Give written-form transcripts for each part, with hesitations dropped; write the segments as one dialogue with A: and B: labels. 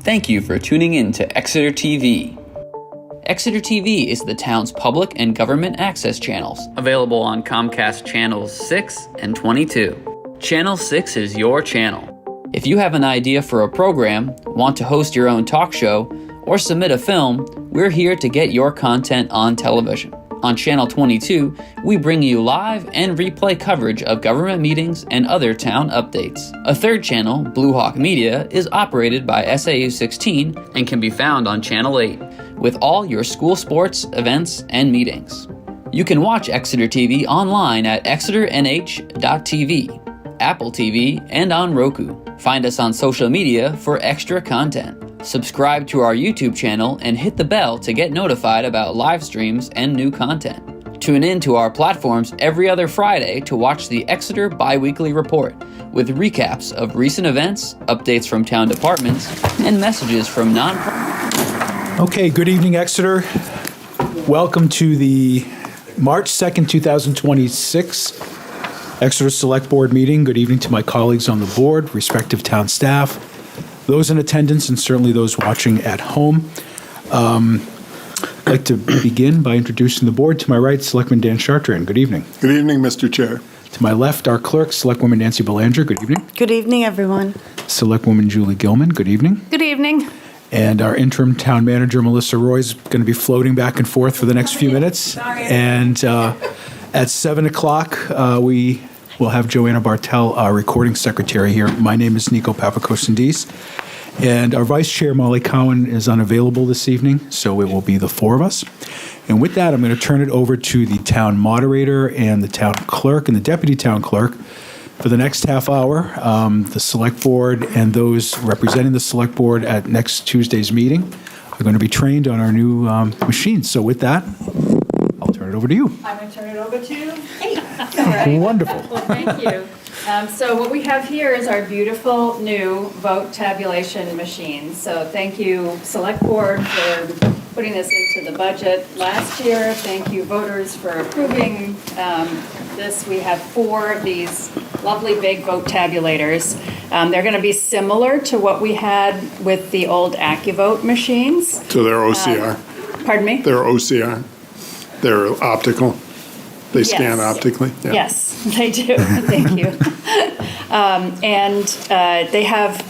A: Thank you for tuning in to Exeter TV. Exeter TV is the town's public and government access channels, available on Comcast Channels 6 and 22. Channel 6 is your channel. If you have an idea for a program, want to host your own talk show, or submit a film, we're here to get your content on television. On Channel 22, we bring you live and replay coverage of government meetings and other town updates. A third channel, Blue Hawk Media, is operated by SAU 16 and can be found on Channel 8, with all your school sports, events, and meetings. You can watch Exeter TV online at exeternh.tv, Apple TV, and on Roku. Find us on social media for extra content. Subscribe to our YouTube channel and hit the bell to get notified about live streams and new content. Tune in to our platforms every other Friday to watch the Exeter Biweekly Report with recaps of recent events, updates from town departments, and messages from non-profit.
B: Okay, good evening, Exeter. Welcome to the March 2nd, 2026 Exeter Select Board meeting. Good evening to my colleagues on the board, respective town staff, those in attendance, and certainly those watching at home. I'd like to begin by introducing the board. To my right, Selectman Dan Chartrand. Good evening.
C: Good evening, Mr. Chair.
B: To my left, our clerk, Selectwoman Nancy Belanger. Good evening.
D: Good evening, everyone.
B: Selectwoman Julie Gilman. Good evening.
E: Good evening.
B: And our interim town manager, Melissa Roy, is going to be floating back and forth for the next few minutes.
E: Sorry.
B: And at 7 o'clock, we will have Joanna Bartel, our recording secretary here. My name is Nico Papakosendis. And our vice chair, Molly Cowan, is unavailable this evening, so it will be the four of us. And with that, I'm going to turn it over to the town moderator and the town clerk and the deputy town clerk for the next half hour. The select board and those representing the select board at next Tuesday's meeting are going to be trained on our new machines. So with that, I'll turn it over to you.
E: I'm going to turn it over to Kate. All right.
B: Wonderful.
E: Well, thank you. So what we have here is our beautiful new vote tabulation machine. So thank you, Select Board, for putting this into the budget last year. Thank you, voters, for approving this. We have 4 of these lovely big vote tabulators. They're going to be similar to what we had with the old AccuVote machines.
C: So they're OCR.
E: Pardon me?
C: They're OCR. They're optical. They scan optically. Yeah.
E: Yes, they do. Thank you. And they have,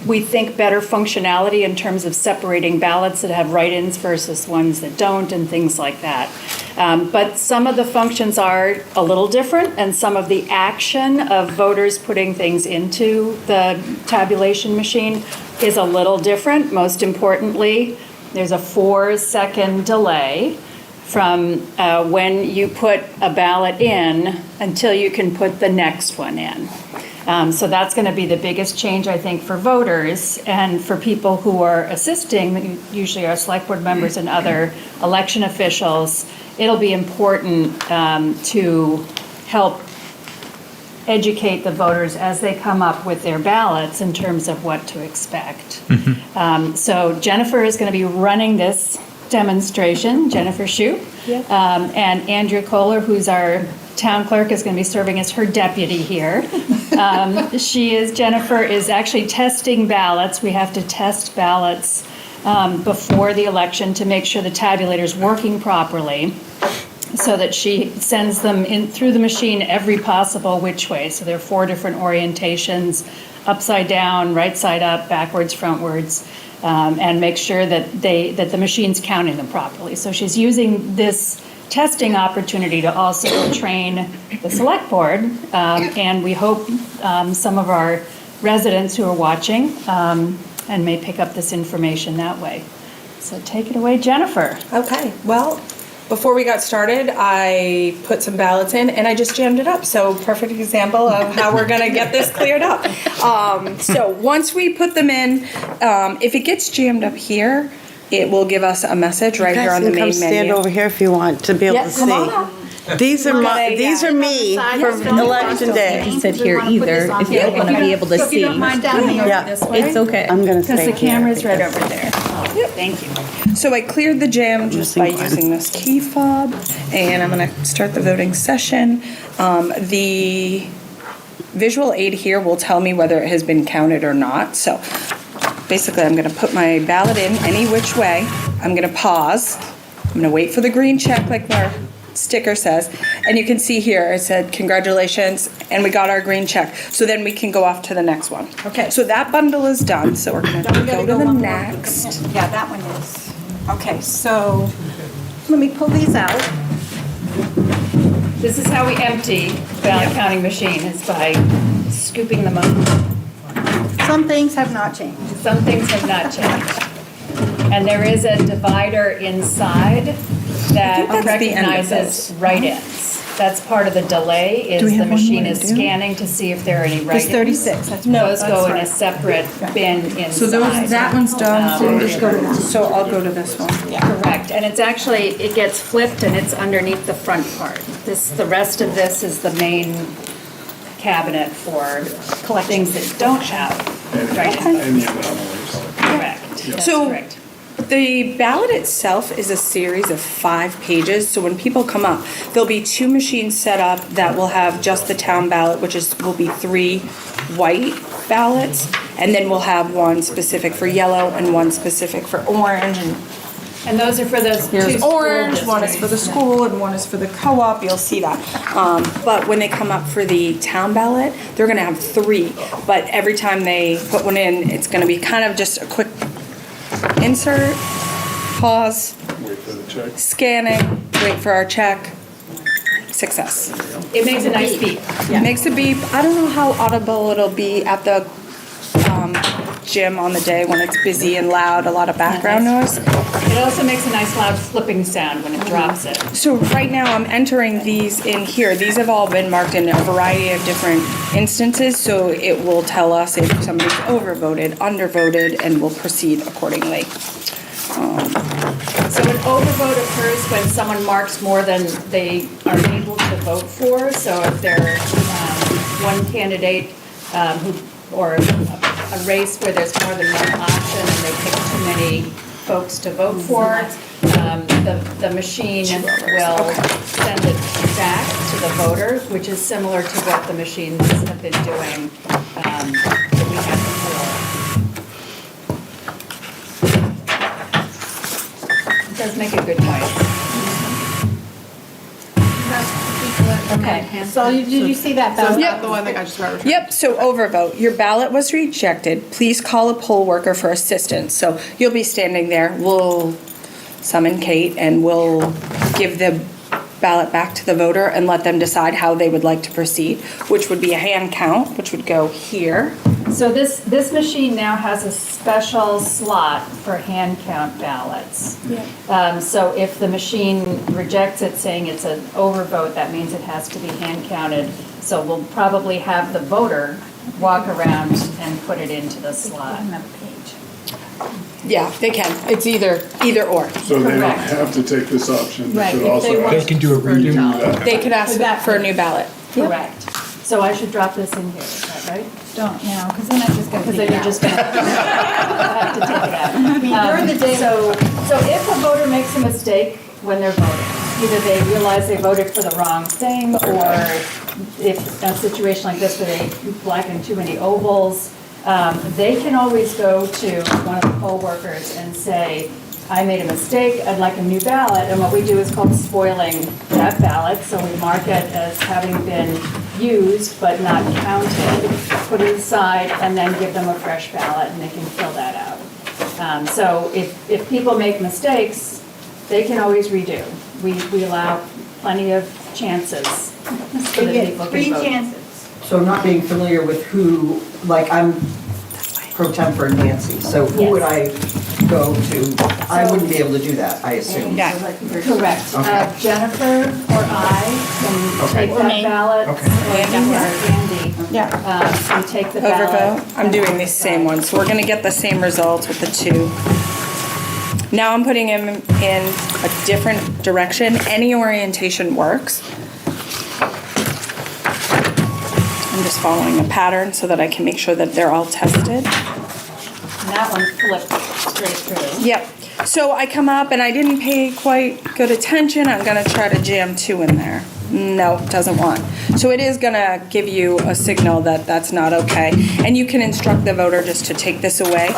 E: we think, better functionality in terms of separating ballots that have write-ins versus ones that don't and things like that. But some of the functions are a little different, and some of the action of voters putting things into the tabulation machine is a little different. Most importantly, there's a 4-second delay from when you put a ballot in until you can put the next one in. So that's going to be the biggest change, I think, for voters and for people who are assisting, usually our select board members and other election officials. It'll be important to help educate the voters as they come up with their ballots in terms of what to expect. So Jennifer is going to be running this demonstration, Jennifer Shoup. Yes. And Andrea Kohler, who's our town clerk, is going to be serving as her deputy here. Jennifer is actually testing ballots. We have to test ballots before the election to make sure the tabulator's working properly, so that she sends them in through the machine every possible which way. So there are 4 different orientations: upside down, right side up, backwards, frontwards. And make sure that the machine's counting them properly. So she's using this testing opportunity to also train the select board, and we hope some of our residents who are watching and may pick up this information that way. So take it away, Jennifer.
F: Okay, well, before we got started, I put some ballots in and I just jammed it up. So perfect example of how we're gonna get this cleared up. So once we put them in, if it gets jammed up here, it will give us a message right here on the main menu.
D: Stand over here if you want to be able to see.
F: Come on.
D: These are me for election day.
G: You sit here either if you don't want to be able to see.
E: So if you don't mind standing over this way.
G: It's okay.
D: I'm going to stay
E: Because the
D: here.
E: camera's right over there. Yep. Thank you.
F: So I cleared the jam just by using this key fob, and I'm going to start the voting session. The visual aid here will tell me whether it has been counted or not. So basically I'm gonna put my ballot in any which way. I'm gonna pause. I'm gonna wait for the green check like our sticker says. And you can see here, it said, congratulations, and we got our green check. So then we can go off to the next one.
D: Okay.
F: So that bundle is done, so we're gonna
D: Don't we
F: go
D: gotta
F: to the
D: one more?
F: next.
D: Yeah, that one is. Okay, so let me pull these out.
E: This is how we empty ballot counting machine, is by scooping them up.
D: Some things have not changed.
E: Some things have not changed. And there is a divider inside that
F: that's the end of
E: recognizes write-ins. That's part of the delay,
F: Do we
E: is the
F: have one
E: machine
F: more
E: is
F: to do?
E: scanning to see if there are any
D: There's
E: write-ins.
D: 36.
E: Those go in a
D: right.
E: separate bin inside.
F: So that one's done,
E: Um,
F: just go to that. So I'll go to this one.
E: Correct, and it's actually, it gets flipped and it's underneath the front part. The rest of this is the main cabinet for things that don't have write-ins.
C: And the anomalies.
E: Correct, that's
F: So-
E: correct.
F: The ballot itself is a series of 5 pages, so when people come up, there'll be 2 machines set up that will have just the town ballot, which will be 3 white ballots, and then we'll have one specific for yellow and one specific for orange, and
E: And those are for those two
F: here's
E: school
F: orange, one is for the
E: districts.
F: school and one is for the co-op, you'll see that. But when they come up for the town ballot, they're gonna have 3, but every time they put one in, it's gonna be kind of just a quick insert, pause,
C: Wait for the check.
F: scanning, wait for our check, success.
E: It makes a nice beep.
F: Makes a beep. I don't know how audible it'll be at the gym on the day when it's busy and loud, a lot of background noise.
E: It also makes a nice loud flipping sound when it drops it.
F: So right now I'm entering these in here. These have all been marked in a variety of different instances, so it will tell us if somebody's overvoted, undervoted, and we'll proceed accordingly.
E: So an overvote occurs when someone marks more than they are able to vote for. So if there's one candidate or a race where there's more than one option and they pick too many folks to vote for, the machine will send it back to the voter, which is similar to what the machines have been doing that we had before. It does make a good noise.
D: Okay, so did you see that ballot?
F: Yep.
H: The one that got just about returned.
F: Yep, so overvote. Your ballot was rejected. Please call a poll worker for assistance. So you'll be standing there. We'll summon Kate and we'll give the ballot back to the voter and let them decide how they would like to proceed, which would be a hand count, which would go here.
E: So this machine now has a special slot for hand count ballots. So if the machine rejects it, saying it's an overvote, that means it has to be hand counted. So we'll probably have the voter walk around and put it into the slot.
F: Yeah, they can. It's either or.
C: So they don't
E: Correct.
C: have to take this option. They
E: Right,
C: could
E: if
C: also
E: they want-
C: ask
B: They can do a redo.
C: that.
F: They could ask for a new ballot.
E: Correct. So I should drop this in here, is that right?
G: Don't now, because then I'm just going to
E: Because then you're just gonna have to take it out.
G: I mean, during the day.
E: So if a voter makes a mistake when they're voting, either they realize they voted for the wrong thing, or if a situation like this where they black in too many ovals, they can always go to one of the poll workers and say, I made a mistake, I'd like a new ballot, and what we do is called spoiling that ballot, so we mark it as having been used but not counted, put it aside, and then give them a fresh ballot, and they can fill that out. So if people make mistakes, they can always redo. We allow plenty of chances so that people can vote.
I: So not being familiar with who, like I'm pro temper Nancy, so who would I go to? I wouldn't be able to do that, I assume.
F: Yeah.
E: Correct.
I: Okay.
E: Jennifer or I can take that ballot.
I: Okay.
E: Andy.
F: Yeah.
E: Can take the ballot.
F: Overvote. I'm doing these same ones, so we're gonna get the same results with the 2. Now I'm putting him in a different direction. Any orientation works. I'm just following a pattern so that I can make sure that they're all tested.
E: And that one flipped straight through.
F: Yep. So I come up and I didn't pay quite good attention. I'm gonna try to jam 2 in there. No, doesn't want. So it is gonna give you a signal that that's not okay. And you can instruct the voter just to take this away.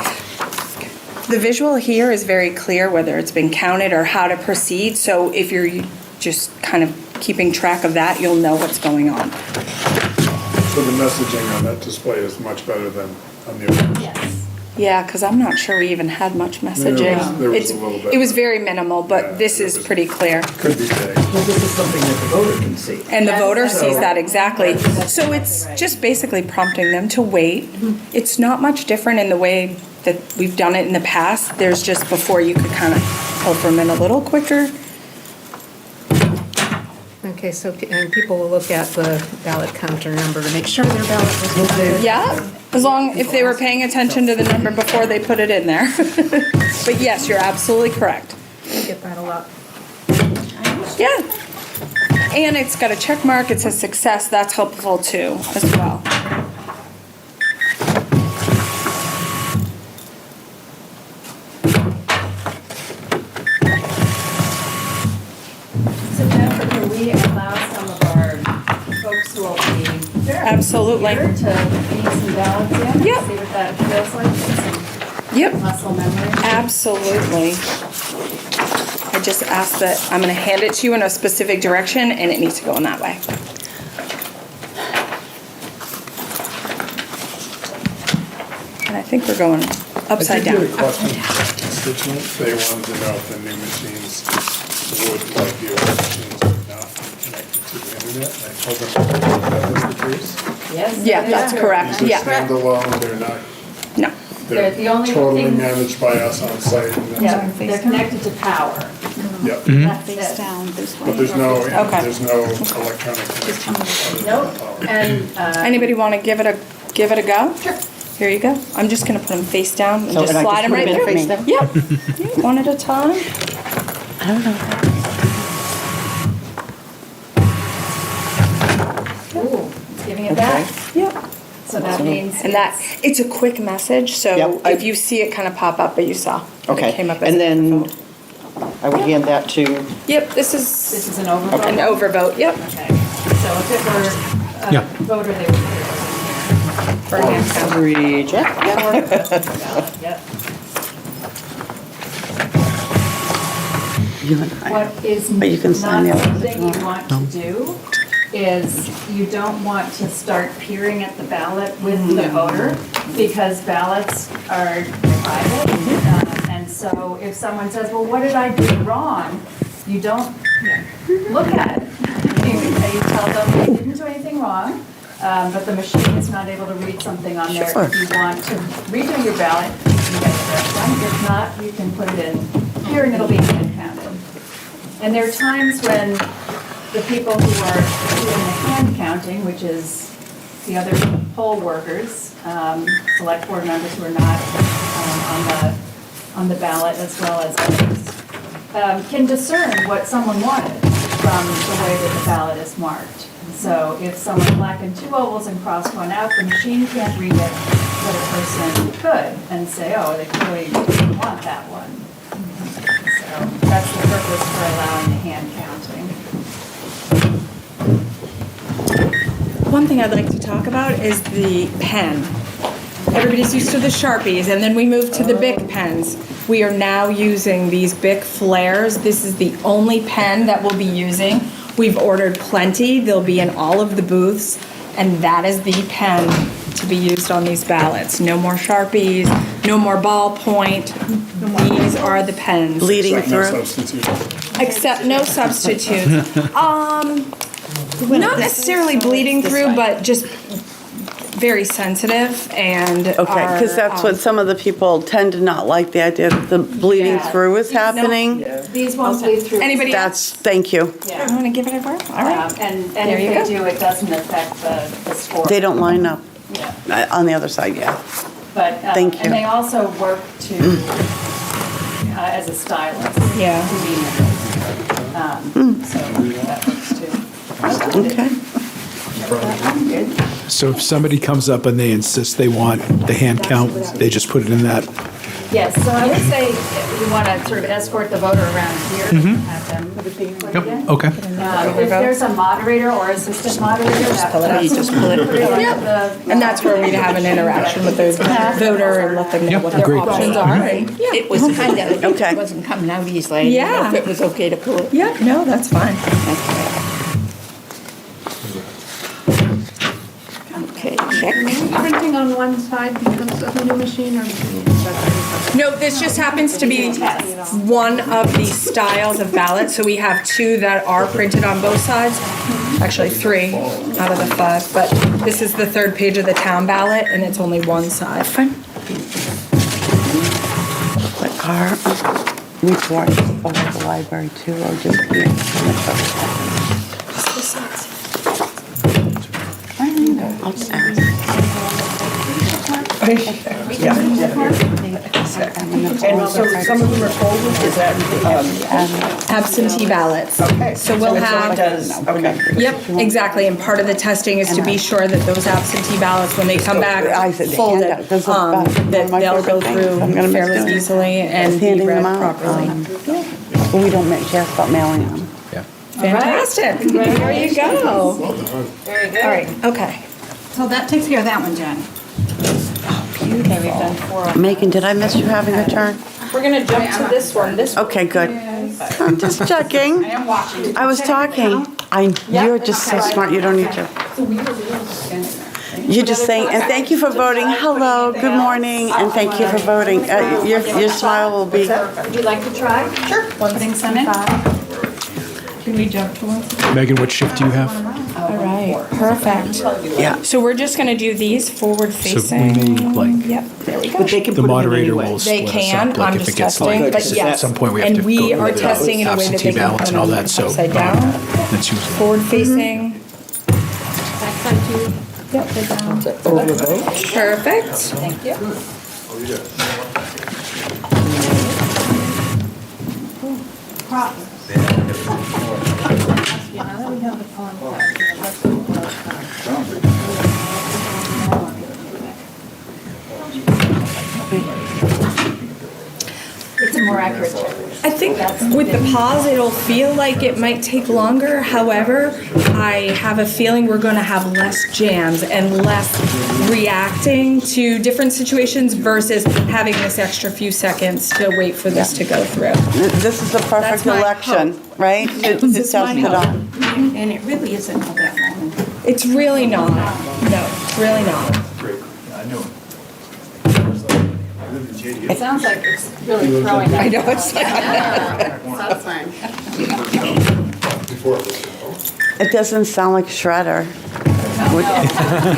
F: The visual here is very clear whether it's been counted or how to proceed, so if you're just kind of keeping track of that, you'll know what's going on.
C: So the messaging on that display is much better than on the other.
E: Yes.
F: Yeah, because I'm not sure we even had much messaging.
C: There was
F: It's-
C: a little bit.
F: It was very minimal,
C: Yeah,
F: but this
C: it
F: is
C: was-
F: pretty clear.
C: Could be big.
I: Well, this is something that the voter can see.
F: And the voter
E: That's
F: sees
I: so-
F: that exactly.
E: That's
F: So it's
E: exactly right.
F: just basically prompting them to wait. It's not much different in the way that we've done it in the past. There's just before you could kind of pull them in a little quicker.
G: Okay, so, and people will look at the ballot counter number to make sure their ballot was counted.
F: Yeah, as long, if they were paying attention to the number before they put it in there. But yes, you're absolutely correct.
G: I get that a lot.
F: Yeah. And it's got a check mark, it says success, that's helpful too, as well.
E: So Jennifer, can we allow some of our folks who will be
F: Absolutely.
E: here to feed some ballots in?
F: Yep.
E: See what that feels like, get some
F: Yep,
E: muscle memory?
F: absolutely. I just asked that, I'm gonna hand it to you in a specific direction and it needs to go in that way. And I think we're going upside
C: I
F: down.
C: did get a question from a constituent. They wanted to know if the new machines would, like the old machines, would not connect to the internet. And I told them that was the case.
E: Yes.
F: Yeah, that's correct,
C: These are
F: yeah.
C: standalone, they're not,
F: No,
E: They're the only
C: totally
E: thing-
C: managed by us on site. and that's
E: Yeah,
C: it.
E: they're connected to power.
C: Yep.
E: That's it.
C: But there's no
F: Okay.
C: electronic connection. other than
E: Nope,
C: the power.
E: and,
F: anybody wanna give it a go? Sure. Here you go. I'm just gonna put them face down and
I: So,
F: just
I: and I
F: slide
I: just
F: them
I: put
F: right
I: 'em in
F: through
I: face
F: me.
I: down?
F: Yep, Yeah, one at a time.
E: ooh, it's giving it back.
F: Yep.
E: So that means.
F: And that, it's a quick message, so
I: Yep,
F: if you see it kind of pop up, but you saw. that it
I: Okay,
F: came up as
I: and
F: a
I: then
F: vote.
I: I would hand that to,
F: Yep, this
E: This
F: is
E: is an overvote?
F: an overvote, yep.
E: Okay, so if it were a
B: Yeah.
E: voter, they would put it
F: For hand count.
I: reject.
E: in here. Yep.
I: You and I.
E: What is
I: But you can sign the
E: not
I: other one
E: something
I: if
E: you
I: you
E: want to do is you don't want to start peering at the ballot with the voter because ballots are private. And so if someone says, well, what did I do wrong? You don't look at it. You tell them you didn't do anything wrong, but the machine is not able to read something on there.
I: Sure.
E: If you want to redo your ballot, you can get the rest done. If not, you can put it in here and it'll be hand counted. And there are times when the people who are doing the hand counting, which is the other poll workers, select board members who are not on the ballot as well as others, can discern what someone wanted from the way that the ballot is marked. And so if someone blackened two ovals and crossed one out, the machine can't read it, but a person could and say, oh, they clearly didn't want that one. So that's the purpose for allowing the hand counting.
F: One thing I'd like to talk about is the pen. Everybody's used to the Sharpies, and then we moved to the Bic pens. We are now using these Bic Flares. This is the only pen that we'll be using. We've ordered plenty. They'll be in all of the booths, and that is the pen to be used on these ballots. No more Sharpies, no more ballpoint. These are the pens.
H: Bleeding
C: No
H: through.
C: substitute.
F: Except no substitutes. Not necessarily bleeding through, but just very sensitive and
H: Okay, because that's what some of the people tend to not like, the idea that the bleeding
E: Yeah.
H: through is happening.
E: These won't bleed through.
F: Anybody else?
H: That's, thank you.
E: Yeah.
F: I'm gonna give it a whirl. All right.
E: And
F: There you
E: if
F: go.
E: they do, it doesn't affect the score.
H: They don't line up
E: Yeah.
H: on the other side, yeah.
E: But,
H: Thank you.
E: and they also work to, as a stylus.
F: Yeah.
E: Conveniently. So that works too.
H: Okay.
B: So if somebody comes up and they insist they want the hand count, they just put it in that
E: Yes, so I would say you want to sort of escort the voter around here and have them put in.
B: Okay.
E: If there's a moderator or assistant moderator,
F: You just pull it. And that's where we'd have an interaction with the voter and let them know what their
B: agreed.
F: options are. And,
G: It was kind of,
H: Okay.
G: it wasn't coming out easily. I didn't know
F: Yeah.
G: if it was okay to pull it.
F: yeah, no, that's fine.
G: Okay, check.
J: Printing on one side because of the new machine or?
F: No, this just happens to be one of the styles of ballots. So we have two that are printed on both sides. Actually, three out of the five. But this is the third page of the town ballot, and it's only one side.
H: But our reports over the library too, or just here? I don't know. I'll just ask.
I: And so some of them are folded, is that,
F: Absentee ballots.
I: okay.
F: So we'll
I: it
F: have.
I: does, okay.
F: Yep, exactly. And part of the testing is to be sure that those absentee ballots, when they come back
H: I said the
F: folded,
H: handout. This is one
F: that
H: of my
F: they'll go
H: favorite things. I'm gonna
F: through
H: miss
F: fairly
H: doing it.
F: easily and be
H: Handing
F: read
H: them out.
F: properly.
H: But we don't make sure about mailing them.
F: Fantastic. There you go.
E: Very good.
F: All right, okay.
D: So that takes care of that one, Jen.
E: Okay, we've done 4.
H: Megan, did I miss you having a turn?
F: We're gonna jump to this one. This one.
H: Okay, good. I'm just checking.
D: I'm watching.
H: I was talking. You're just so smart, you don't need to. You're just saying, and thank you for voting. Hello, good morning, and thank you for voting. Your smile will be.
E: Would you like to try? Sure. Putting some in?
F: Can we jump to one?
B: Megan, what shift do you have?
F: All right, perfect.
H: Yeah.
F: So we're just gonna do these forward
B: So we
F: facing.
B: may, like,
F: Yep, there we go.
I: But they can
B: the
I: put them in
B: moderator
I: anyway.
B: will
F: They
B: split us
F: can,
B: up, like,
F: I'm
B: if
F: just
B: it gets
F: testing,
B: like,
F: but yes.
B: at some point we have
F: And
B: to go
F: we
B: through
F: are
B: the
F: testing in a way that they
B: absentee
F: can
B: ballots
F: put
B: and all
F: them
B: that, so.
F: upside down,
B: That's usually.
F: forward facing. Perfect.
E: Thank you. It's a more accurate check.
F: I think with the pause, it'll feel like it might take longer. However, I have a feeling we're going to have less jams and less reacting to different situations versus having this extra few seconds to wait for this to go through.
H: This is the perfect
F: That's my
H: election, right? To test it on.
G: And it really isn't all that long.
F: It's really not. No, it's really not.
E: It sounds like it's really throwing. I know, it's like.
H: It doesn't sound like shredder,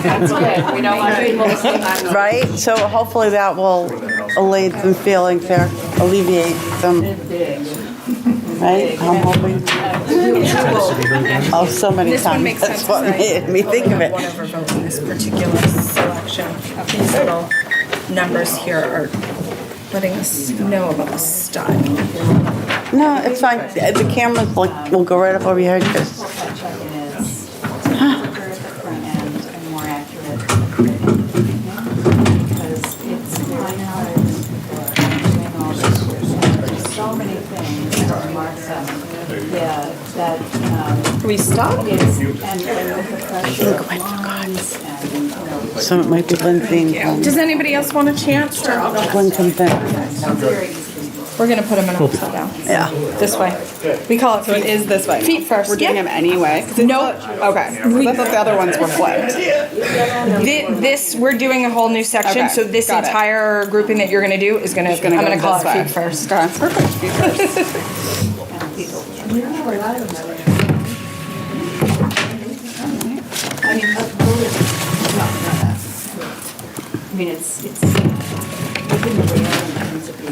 E: That's good. We don't want people to see that.
H: right? So hopefully that will allay some feelings there, alleviate them, right? I'm hoping. Oh, so many
F: This one
H: times.
F: makes
H: That's
F: sense.
H: what made me think of it.
F: One of our votes in this particular selection. These little numbers here are letting us know about the style.
H: No, it's fine. The cameras will go right up over your head, because
E: That check-in is quicker at the front end and more accurate. Because it's very hard doing all this. There's so many things that Mark said. Yeah, that,
F: Can we stop?
E: and with the pressure of lines and, you know,
H: so it might be Lindsay and
F: Does anybody else want a chance to?
H: Glenn comes in.
E: very easy.
F: We're gonna put them in upside down.
H: Yeah.
F: This way. We call it, so it is this way. Feet first.
K: We're doing them anyway?
F: Nope.
K: Okay, 'cause I thought the other ones were flipped.
F: This, we're doing a whole new section,
K: Okay,
F: so this
K: got it.
F: entire grouping that you're gonna do is gonna, I'm
K: Gonna
F: gonna
K: go
F: call
K: this
F: it
K: way.
F: feet first.
K: Okay, perfect, feet first.
E: I mean, I mean, it's within the layout in terms of being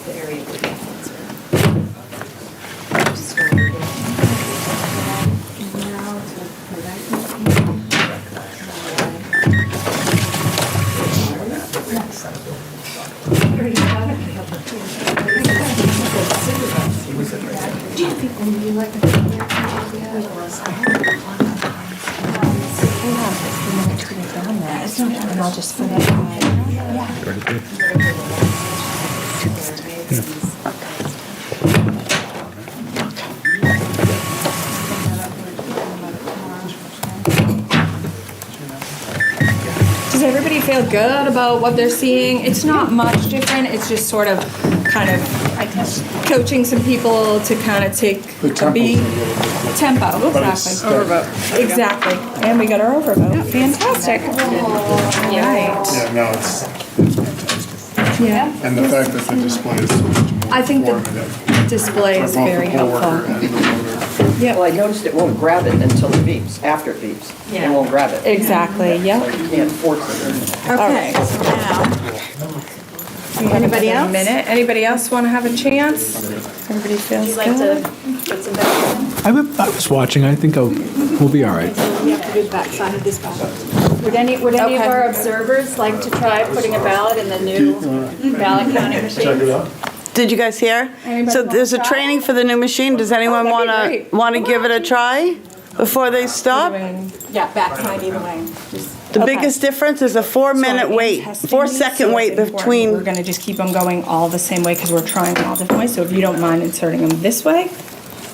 E: the area of the balance. Just very good. Now to
F: And I'll just finish. Does everybody feel good about what they're seeing? It's not much different, it's just sort of kind of coaching some people to kind of take
C: The
F: a
C: tempo's
F: beat.
C: a little bit different.
F: Tempo,
C: But it's
F: exactly.
C: steady.
F: Exactly. And we got our overvote. Fantastic. Right.
C: Yeah, no, it's fantastic.
F: Yeah.
C: And the fact that the display is so much more
F: I think the
C: informative
F: display
C: for
F: is
C: both
F: very
C: the poll worker
F: helpful.
C: and the voter.
I: Well, I noticed it won't grab it until it beeps, after it beeps. It won't grab it.
F: Exactly,
I: So
F: yep.
I: you can't force it.
F: Okay, so now. Anybody else? Anybody else want to have a chance? Everybody feels good?
E: put some back?
B: I was watching. I think we'll be all right.
J: We have to do the back side of this ballot.
E: Would any of
F: Okay.
E: our observers like to try putting a ballot in the new ballot counting machine?
C: Check it out.
H: Did you guys hear?
F: Anybody
H: So
F: wanna
H: there's a
F: try?
H: training for the new machine. Does anyone
F: that'd be
H: wanna
F: great.
H: wanna give it a try before they stop?
J: Yeah, back side either way. Just
H: The
F: Okay.
H: biggest difference is a
F: So
H: 4-minute
F: I am
H: wait,
F: testing
H: 4-second
F: these, so
H: wait
F: it's important.
H: between.
F: We're gonna just keep them going all the same way because we're trying all different ways. So if you don't mind inserting them this way,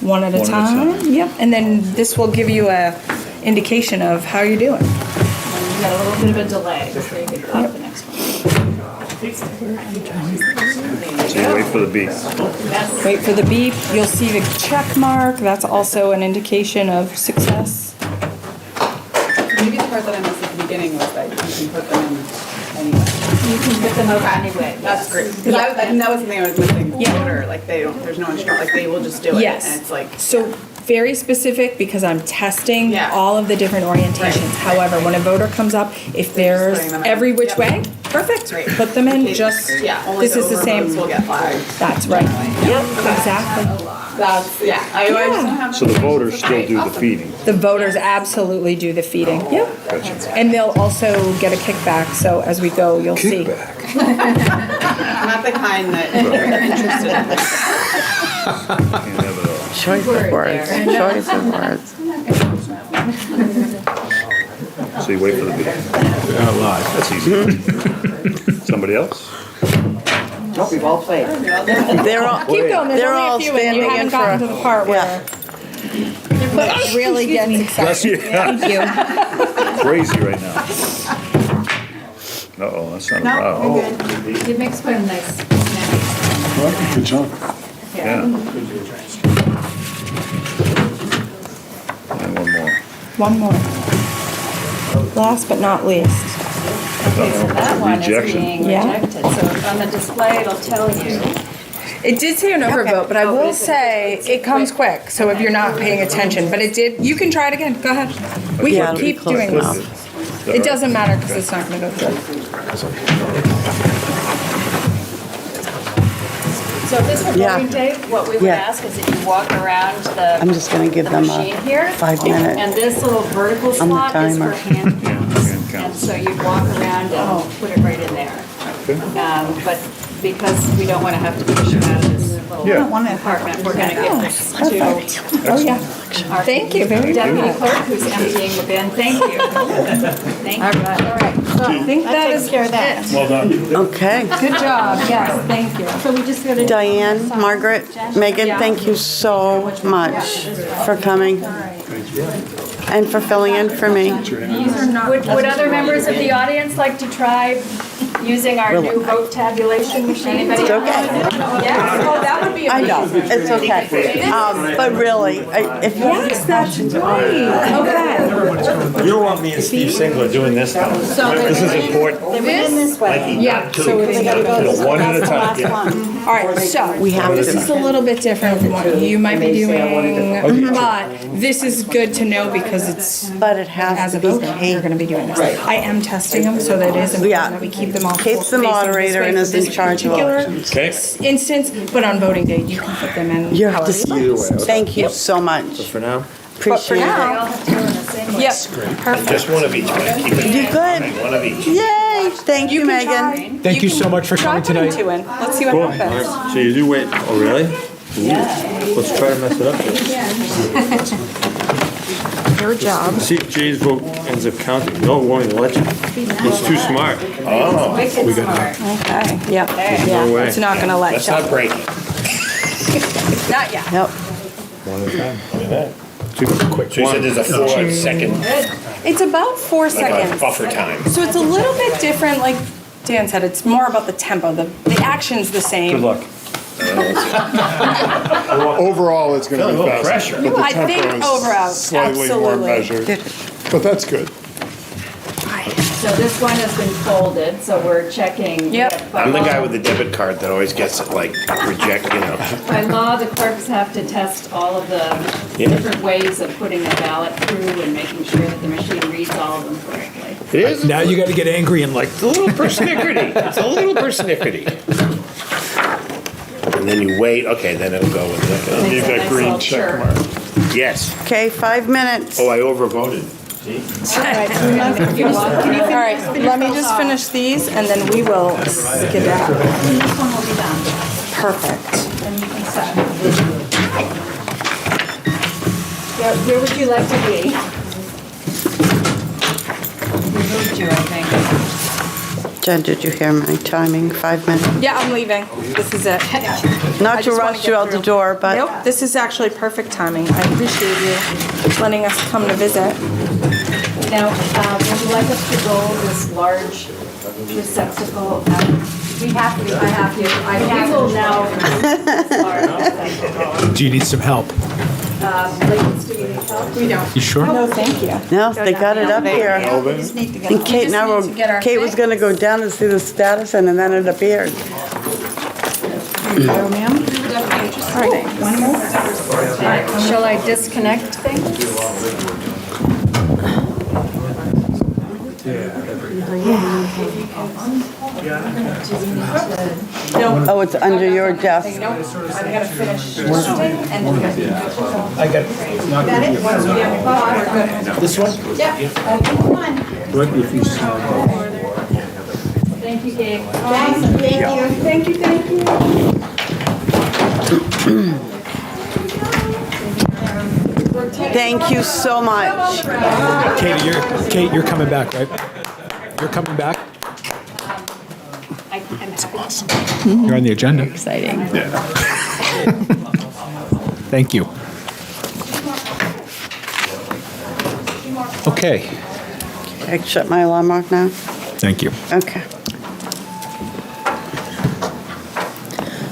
F: one at a time. Yep, and then this will give you a indication of how you're doing.
E: You got a little bit of a delay, so you could pop the next one.
L: Wait for the beep.
F: Wait for the beep, you'll see the check mark, that's also an indication of success.
K: Maybe the part that I missed at the beginning was that you can put them in anyway.
E: You can put them over anyway.
K: That's great. Because I think that was something I was missing.
F: Yeah.
K: Voter, like they don't, there's no instruction, like they will just do it.
F: Yes.
K: And it's like,
F: So very specific because I'm testing
K: Yeah.
F: all of the different orientations.
K: Right.
F: However, when a voter comes up, if there's
K: putting them in.
F: every which
K: Yep.
F: way, perfect,
K: Right.
F: put them in,
K: Okay,
F: just,
K: yeah, only
F: this
K: the
F: is the same.
K: overvotes will get flagged.
F: That's right. Yep, exactly.
K: That's, yeah, I always have.
L: So the voters still do the feeding.
F: The voters absolutely do the feeding. Yep. And they'll also get a kickback, so as we go, you'll see.
K: Not the kind that you're interested in.
L: Can't have it all.
H: Choice of words, choice of words.
L: So you wait for the beep. That's easy. Somebody else?
I: No, we've all played.
H: They're all,
F: Keep going, there's
H: they're
F: only
H: all
F: a few and you
H: standing in
F: haven't
H: for
F: gotten to the part
H: yeah.
F: where it really gets exciting. Thank you.
L: Crazy right now. Uh-oh, that's not allowed.
E: It makes quite a nice snack.
C: Well, good job.
L: Yeah. And one more.
F: One more. Last but not least.
E: Okay, so that one is
L: Rejection.
E: being
F: Yeah.
E: rejected. So on the display, it'll tell you.
F: It did say an overvote, but I will say it comes quick, so if you're not paying attention, but it did, you can try it again, go ahead. We
H: Yeah,
F: can
H: it'll be
F: keep
H: close
F: doing
H: enough.
F: this. It doesn't matter because it's not gonna go through.
E: So if this were
H: Yeah.
E: voting day, what we would
H: Yeah.
E: ask is that you walk around the
H: I'm just gonna give
E: the
H: them
E: machine here.
H: a 5-minute.
E: And this little vertical
H: on the
E: slot is for
H: timer.
E: hand
L: Yeah,
E: counts.
L: hand
E: And
L: counts.
E: so you'd walk around and put it right in there. But because we don't want to have to push you out of this little
L: Yeah.
E: apartment, we're going to give this to
F: Oh, yeah.
E: our
F: Thank you, very
E: deputy
F: good.
E: clerk who's emptying the bin. Thank you. Thank you. All right.
F: I think that is
E: care of that.
C: Well done.
H: Okay.
F: Good job, yes, thank you.
E: So we just got to.
H: Diane, Margaret, Megan, thank you so much for coming and for filling in for me.
E: Would other members of the audience like to try using our new vote tabulation machine?
H: It's okay.
E: Yes.
F: Oh, that would be
H: I know, it's okay. But really, if you have
F: Yes, that's great. Okay.
M: You don't want me and Steve Singler doing this now. This is important.
F: Yeah, so it's,
M: One at a time.
F: all right, so.
H: We have
F: This
H: to.
F: is a little bit different from what you might be doing, but this is good to know because it's,
H: But it has
F: as
H: to
F: a
H: be
F: voter, you're gonna be doing this. I am testing them, so that is
H: Yeah.
F: important that we keep them all
H: Kate's the
F: facing this
H: moderator
F: way
H: and
F: for
H: is in
F: this
H: charge of
F: particular
H: elections.
M: Okay.
F: instance, but on voting day, you can put them in
H: You have
F: however
H: to,
F: you like.
H: thank you so much.
M: For now,
H: Appreciate
E: They
H: it.
E: all have to go in the same way.
F: Yep, perfect.
M: just one of each, man. Keep it
H: You good?
M: one of each.
H: Yay, thank you,
F: can try.
H: Megan.
B: Thank you so much for
F: Try
B: coming
F: putting
B: tonight.
F: 2 in, let's see what happens.
M: So you do wait, oh really? Ooh. Let's try to mess it up.
F: Your job.
M: See if Jay's vote ends up counting. No, it won't even let you. It's too smart.
L: Oh,
E: Wicked smart.
F: Okay, yep.
M: No way.
F: It's not gonna let
L: let's
F: you.
L: not break it.
F: Not yet.
H: Nope.
M: One at a time. Look at that.
L: So you said there's a 4-second
F: It's about 4
L: like a
F: seconds.
L: buffer time.
F: So it's a little bit different, like Dan said, it's more about the tempo. The action's the same.
M: Good luck.
C: Overall, it's going to be
L: Feel a little
C: faster.
L: pressure.
C: But the
F: I think
C: tempo is
F: overall,
C: slightly more
F: absolutely.
C: measured. But that's good.
E: So this one has been folded, so we're checking.
F: Yep.
E: By
L: I'm the
E: law-
L: guy with the debit card that always gets it like reject,
E: By law, the clerks have to test all of the
L: Yeah.
E: different ways of putting a ballot through and making sure that the machine reads all of them correctly.
L: It is.
B: Now you got to get angry and like,
L: It's a little persnickety. It's a little persnickety. And then you wait. Okay, then it'll go with it.
E: Makes
C: Need
E: a
C: that
E: nice
C: green
E: little
C: check
E: chirp.
C: mark.
L: Yes.
H: Okay, 5 minutes.
L: Oh, I overvoted.
F: All right, let me just finish these and then we will skedaddle.
E: This one will be done.
F: Perfect.
E: Then you can set. Where would you like to be? We moved you, I think.
H: Jen, did you hear my timing? 5 minutes.
F: Yeah, I'm leaving. This is it.
H: Not
F: I
H: to
F: just wanna
H: rush
F: get
H: you out the
F: through.
H: door, but
F: Nope, this is actually perfect timing. I appreciate you letting us come to visit.
E: Now, would you like us to roll this large receptacle out? We have to, I have to. We will now. This large receptacle.
B: do you need some help?
E: Ladies, do we need help? We don't.
B: You sure?
F: No, thank you.
H: no, they got it up here. And Kate and I were, Kate was gonna go down to see the status and then it appeared.
E: Shall I disconnect things?
H: Oh, it's under your desk.
F: Nope, I gotta finish shifting and then.
B: I got this one?
E: Thank you, Gabe.
F: Thank you.
H: Thank you so much.
B: Kate, you're coming back, right? You're coming back?
E: I'm happy.
B: You're on the agenda.
E: Exciting.
B: Thank you. Okay,
H: I can shut my alarm off now?
B: thank you.
H: Okay.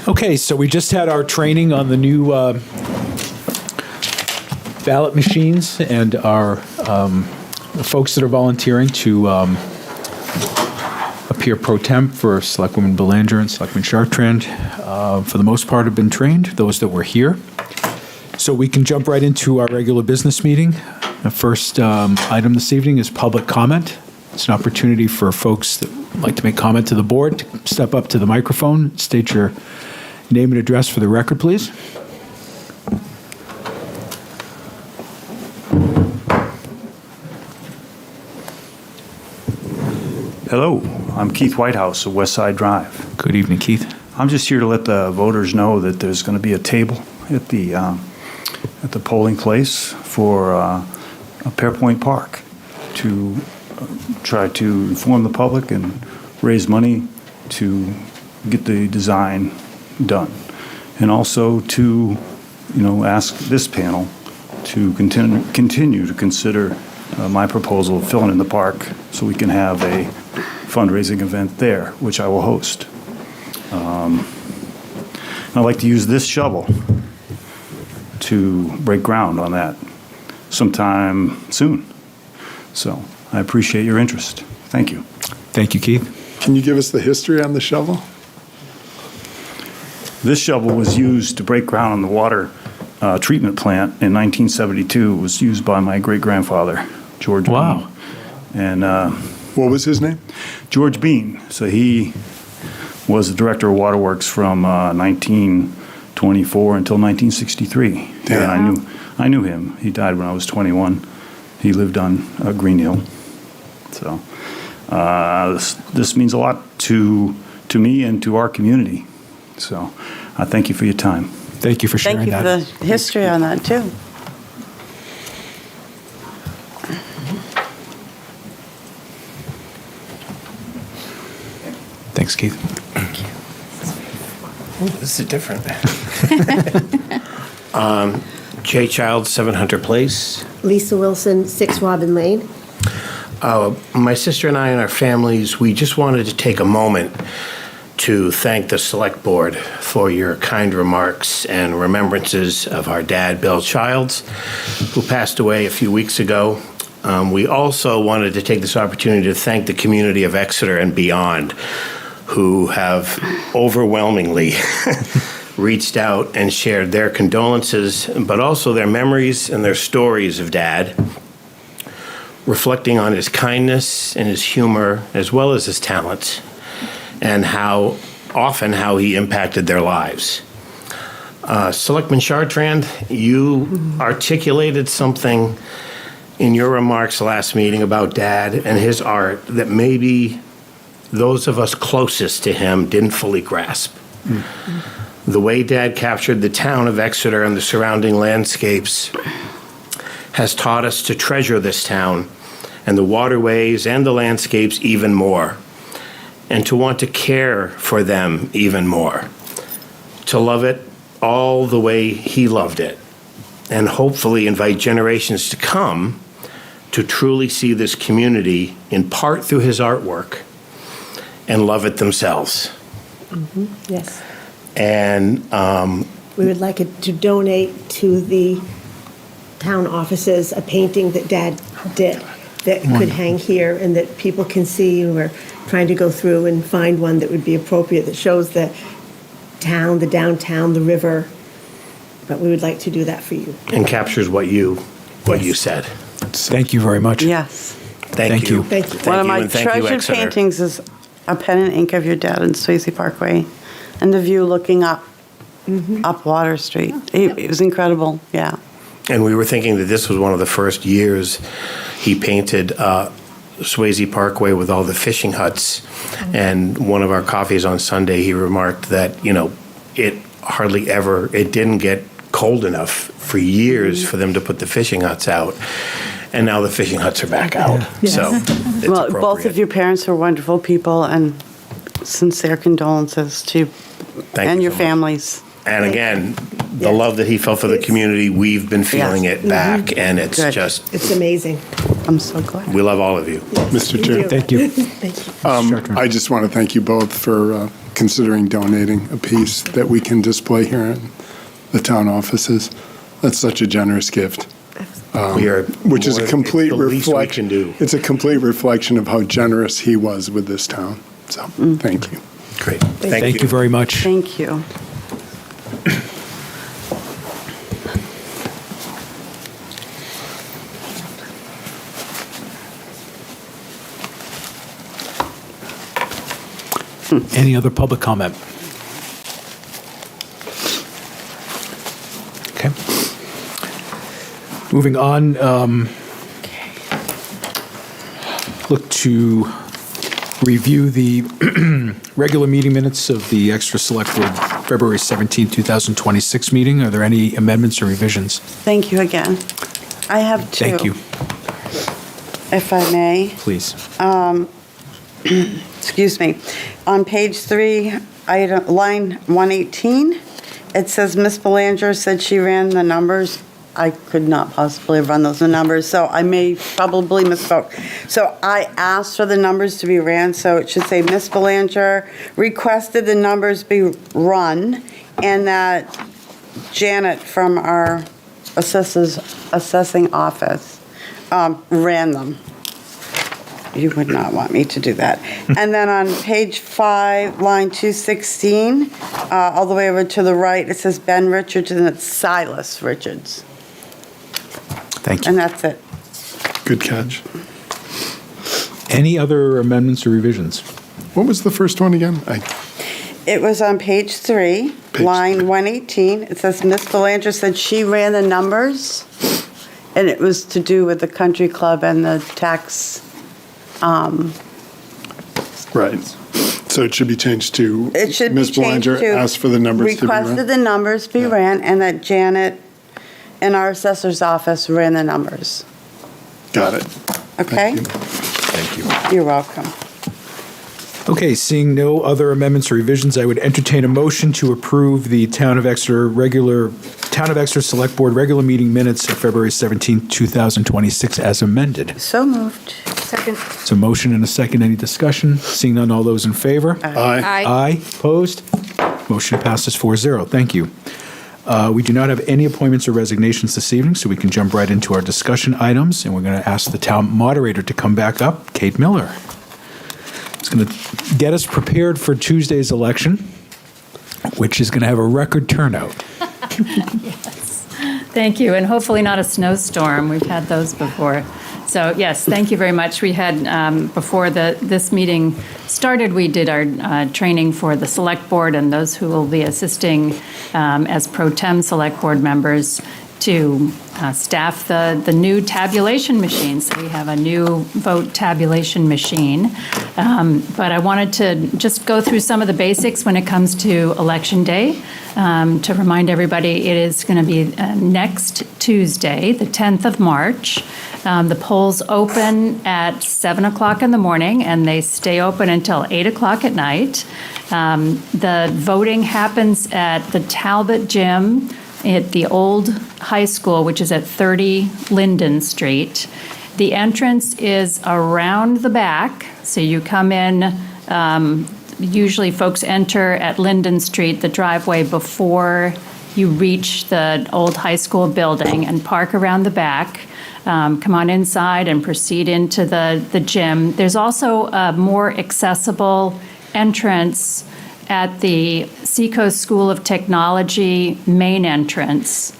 B: Okay, so we just had our training on the new ballot machines and our the folks that are volunteering to appear pro temp for Selectwoman Belanger and Selectman Chartrand, for the most part have been trained, those that were here. So we can jump right into our regular business meeting. The first item this evening is public comment. It's an opportunity for folks that would like to make comment to the board to step up to the microphone, state your name and address for the record, please.
M: Hello, I'm Keith Whitehouse of West Side Drive.
B: Good evening, Keith.
M: I'm just here to let the voters know that there's going to be a table at the polling place for Pearpoint Park to try to inform the public and raise money to get the design done. And also to, ask this panel to continue to consider my proposal of filling in the park so we can have a fundraising event there, which I will host. I'd like to use this shovel to break ground on that sometime soon. So I appreciate your interest. Thank you.
B: Thank you, Keith.
C: Can you give us the history on the shovel?
M: This shovel was used to break ground on the water treatment plant in 1972. It was used by my great-grandfather, George Bean.
B: Wow.
M: And
C: What was his name?
M: George Bean. So he was the director of waterworks from 1924 until 1963.
C: Yeah.
M: And I knew him. He died when I was 21. He lived on Green Hill. So this means a lot to me and to our community. So I thank you for your time.
B: Thank you for sharing
H: Thank you
B: that.
H: for the history on that, too.
B: Thanks, Keith.
N: This is different. Jay Child, 7 Hunter Place.
J: Lisa Wilson, 6 Robin Lane.
N: My sister and I and our families, we just wanted to take a moment to thank the Select Board for your kind remarks and remembrances of our dad, Bill Childs, who passed away a few weeks ago. We also wanted to take this opportunity to thank the community of Exeter and beyond, who have overwhelmingly reached out and shared their condolences, but also their memories and their stories of Dad, reflecting on his kindness and his humor, as well as his talents, and how he impacted their lives. Selectman Chartrand, you articulated something in your remarks last meeting about Dad and his art that maybe those of us closest to him didn't fully grasp. The way Dad captured the town of Exeter and the surrounding landscapes has taught us to treasure this town and the waterways and the landscapes even more, and to want to care for them even more, to love it all the way he loved it, and hopefully invite generations to come to truly see this community, in part through his artwork, and love it themselves.
J: Yes.
N: And
J: We would like it to donate to the town offices a painting that Dad did that could hang here and that people can see. And we're trying to go through and find one that would be appropriate that shows the town, the downtown, the river. But we would like to do that for you.
N: and captures what you said.
B: Thank you very much.
H: Yes.
N: Thank you.
J: Thank you.
H: One of my
N: and thank you,
H: treasured
N: Exeter.
H: paintings is a pen and ink of your dad in Swayze Parkway, and the view looking up Water Street. It was incredible, yeah.
N: And we were thinking that this was one of the first years he painted Swayze Parkway with all the fishing huts. And one of our coffees on Sunday, he remarked that, it didn't get cold enough for years for them to put the fishing huts out. And now the fishing huts are back out.
J: Yes.
N: So it's
H: Well, both
N: appropriate.
H: of your parents were wonderful people, and sincere condolences to you
N: Thank
H: and
N: you
H: your
N: so much.
H: families.
N: And again, the love that he felt for the community, we've been feeling it back, and it's
H: Good.
N: just,
J: It's amazing.
H: I'm so glad.
N: we love all of you.
C: Mr. Chair.
B: Thank you.
J: Thank you.
C: I just want to thank you both for considering donating a piece that we can display here in the town offices. That's such a generous gift.
N: We are
C: Which is a
N: more-
C: complete
N: it's the least we
C: reflection.
N: can do.
C: It's a complete reflection of how generous he was with this town. So, thank you.
N: Great.
B: Thank you very much.
H: Thank you.
B: Any other public comment? Okay. Moving on, look to review the regular meeting minutes of the Exeter Select Board February 17, 2026 meeting. Are there any amendments or revisions?
H: Thank you again. I have two.
B: Thank you.
H: If I may.
B: Please.
H: Excuse me. On page 3, line 118, it says Miss Belanger said she ran the numbers. I could not possibly have run those numbers, so I may probably misspoke. So I asked for the numbers to be ran, so it should say Miss Belanger requested the numbers be run, and that Janet from our assessing office ran them. You would not want me to do that. And then on page 5, line 216, all the way over to the right, it says Ben Richards, and it's Silas Richards.
B: Thank you.
H: And that's it.
C: Good catch.
B: Any other amendments or revisions?
C: What was the first one again?
H: It was on page 3, line 118. It says Miss Belanger said she ran the numbers, and it was to do with the country club and the tax.
C: Right. So it should be changed to
H: It should be
C: Ms.
H: changed
C: Belanger
H: to
C: asked for the numbers to be
H: requested
C: run.
H: the numbers be ran, and that Janet in our assessor's office ran the numbers.
C: Got it.
H: Okay?
C: Thank you.
H: You're welcome.
B: Okay, seeing no other amendments or revisions, I would entertain a motion to approve the Town of Exeter Select Board regular meeting minutes of February 17th, 2026 as amended.
H: So moved.
G: Second.
B: So motion and a second. Any discussion? Seeing none, all those in favor?
C: Aye.
B: Aye. Opposed? Motion passes 4-0. Thank you. We do not have any appointments or resignations this evening, so we can jump right into our discussion items, and we're going to ask the town moderator to come back up, Kate Miller. It's going to get us prepared for Tuesday's election, which is going to have a record turnout.
E: Yes. Thank you, and hopefully not a snowstorm. We've had those before. So yes, thank you very much. We had, before this meeting started, we did our training for the Select Board and those who will be assisting as pro tem Select Board members to staff the new tabulation machine. So we have a new vote tabulation machine. But I wanted to just go through some of the basics when it comes to Election Day. To remind everybody, it is going to be next Tuesday, the 10th of March. The polls open at 7 o'clock in the morning, and they stay open until 8 o'clock at night. The voting happens at the Talbot Gym at the old high school, which is at 30 Linden Street. The entrance is around the back, so you come in, usually folks enter at Linden Street, the driveway, before you reach the old high school building, and park around the back. Come on inside and proceed into the gym. There's also a more accessible entrance at the Seacoast School of Technology main entrance,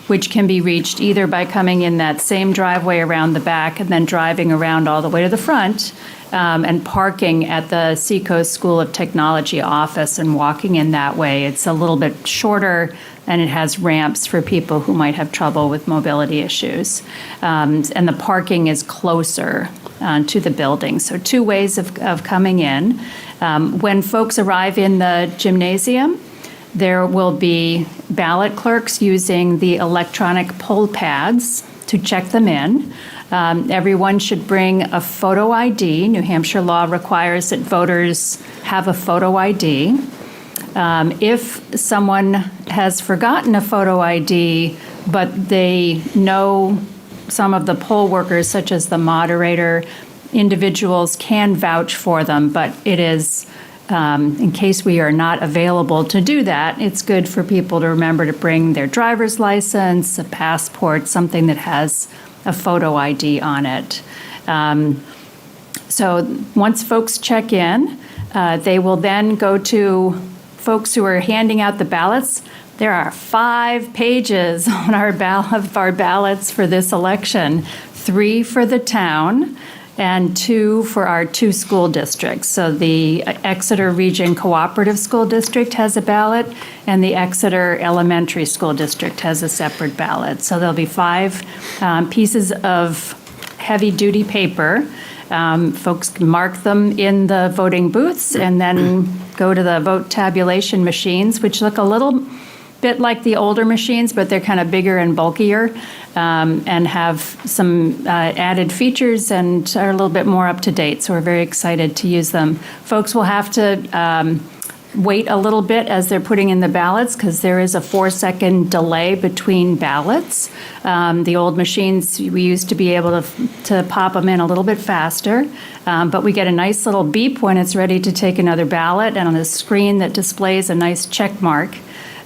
E: which can be reached either by coming in that same driveway around the back and then driving around all the way to the front, and parking at the Seacoast School of Technology office and walking in that way. It's a little bit shorter, and it has ramps for people who might have trouble with mobility issues. And the parking is closer to the building. So two ways of coming in. When folks arrive in the gymnasium, there will be ballot clerks using the electronic poll pads to check them in. Everyone should bring a photo ID. New Hampshire law requires that voters have a photo ID. If someone has forgotten a photo ID, but they know some of the poll workers, such as the moderator, individuals can vouch for them, but it is, in case we are not available to do that, it's good for people to remember to bring their driver's license, a passport, something that has a photo ID on it. So once folks check in, they will then go to folks who are handing out the ballots. There are 5 pages on our ballots for this election, 3 for the town and 2 for our 2 school districts. So the Exeter Region Cooperative School District has a ballot, and the Exeter Elementary School District has a separate ballot. So there'll be 5 pieces of heavy-duty paper. Folks can mark them in the voting booths and then go to the vote tabulation machines, which look a little bit like the older machines, but they're kind of bigger and bulkier, and have some added features and are a little bit more up to date. So we're very excited to use them. Folks will have to wait a little bit as they're putting in the ballots, because there is a 4-second delay between ballots. The old machines, we used to be able to pop them in a little bit faster, but we get a nice little beep when it's ready to take another ballot, and on the screen that displays a nice check mark.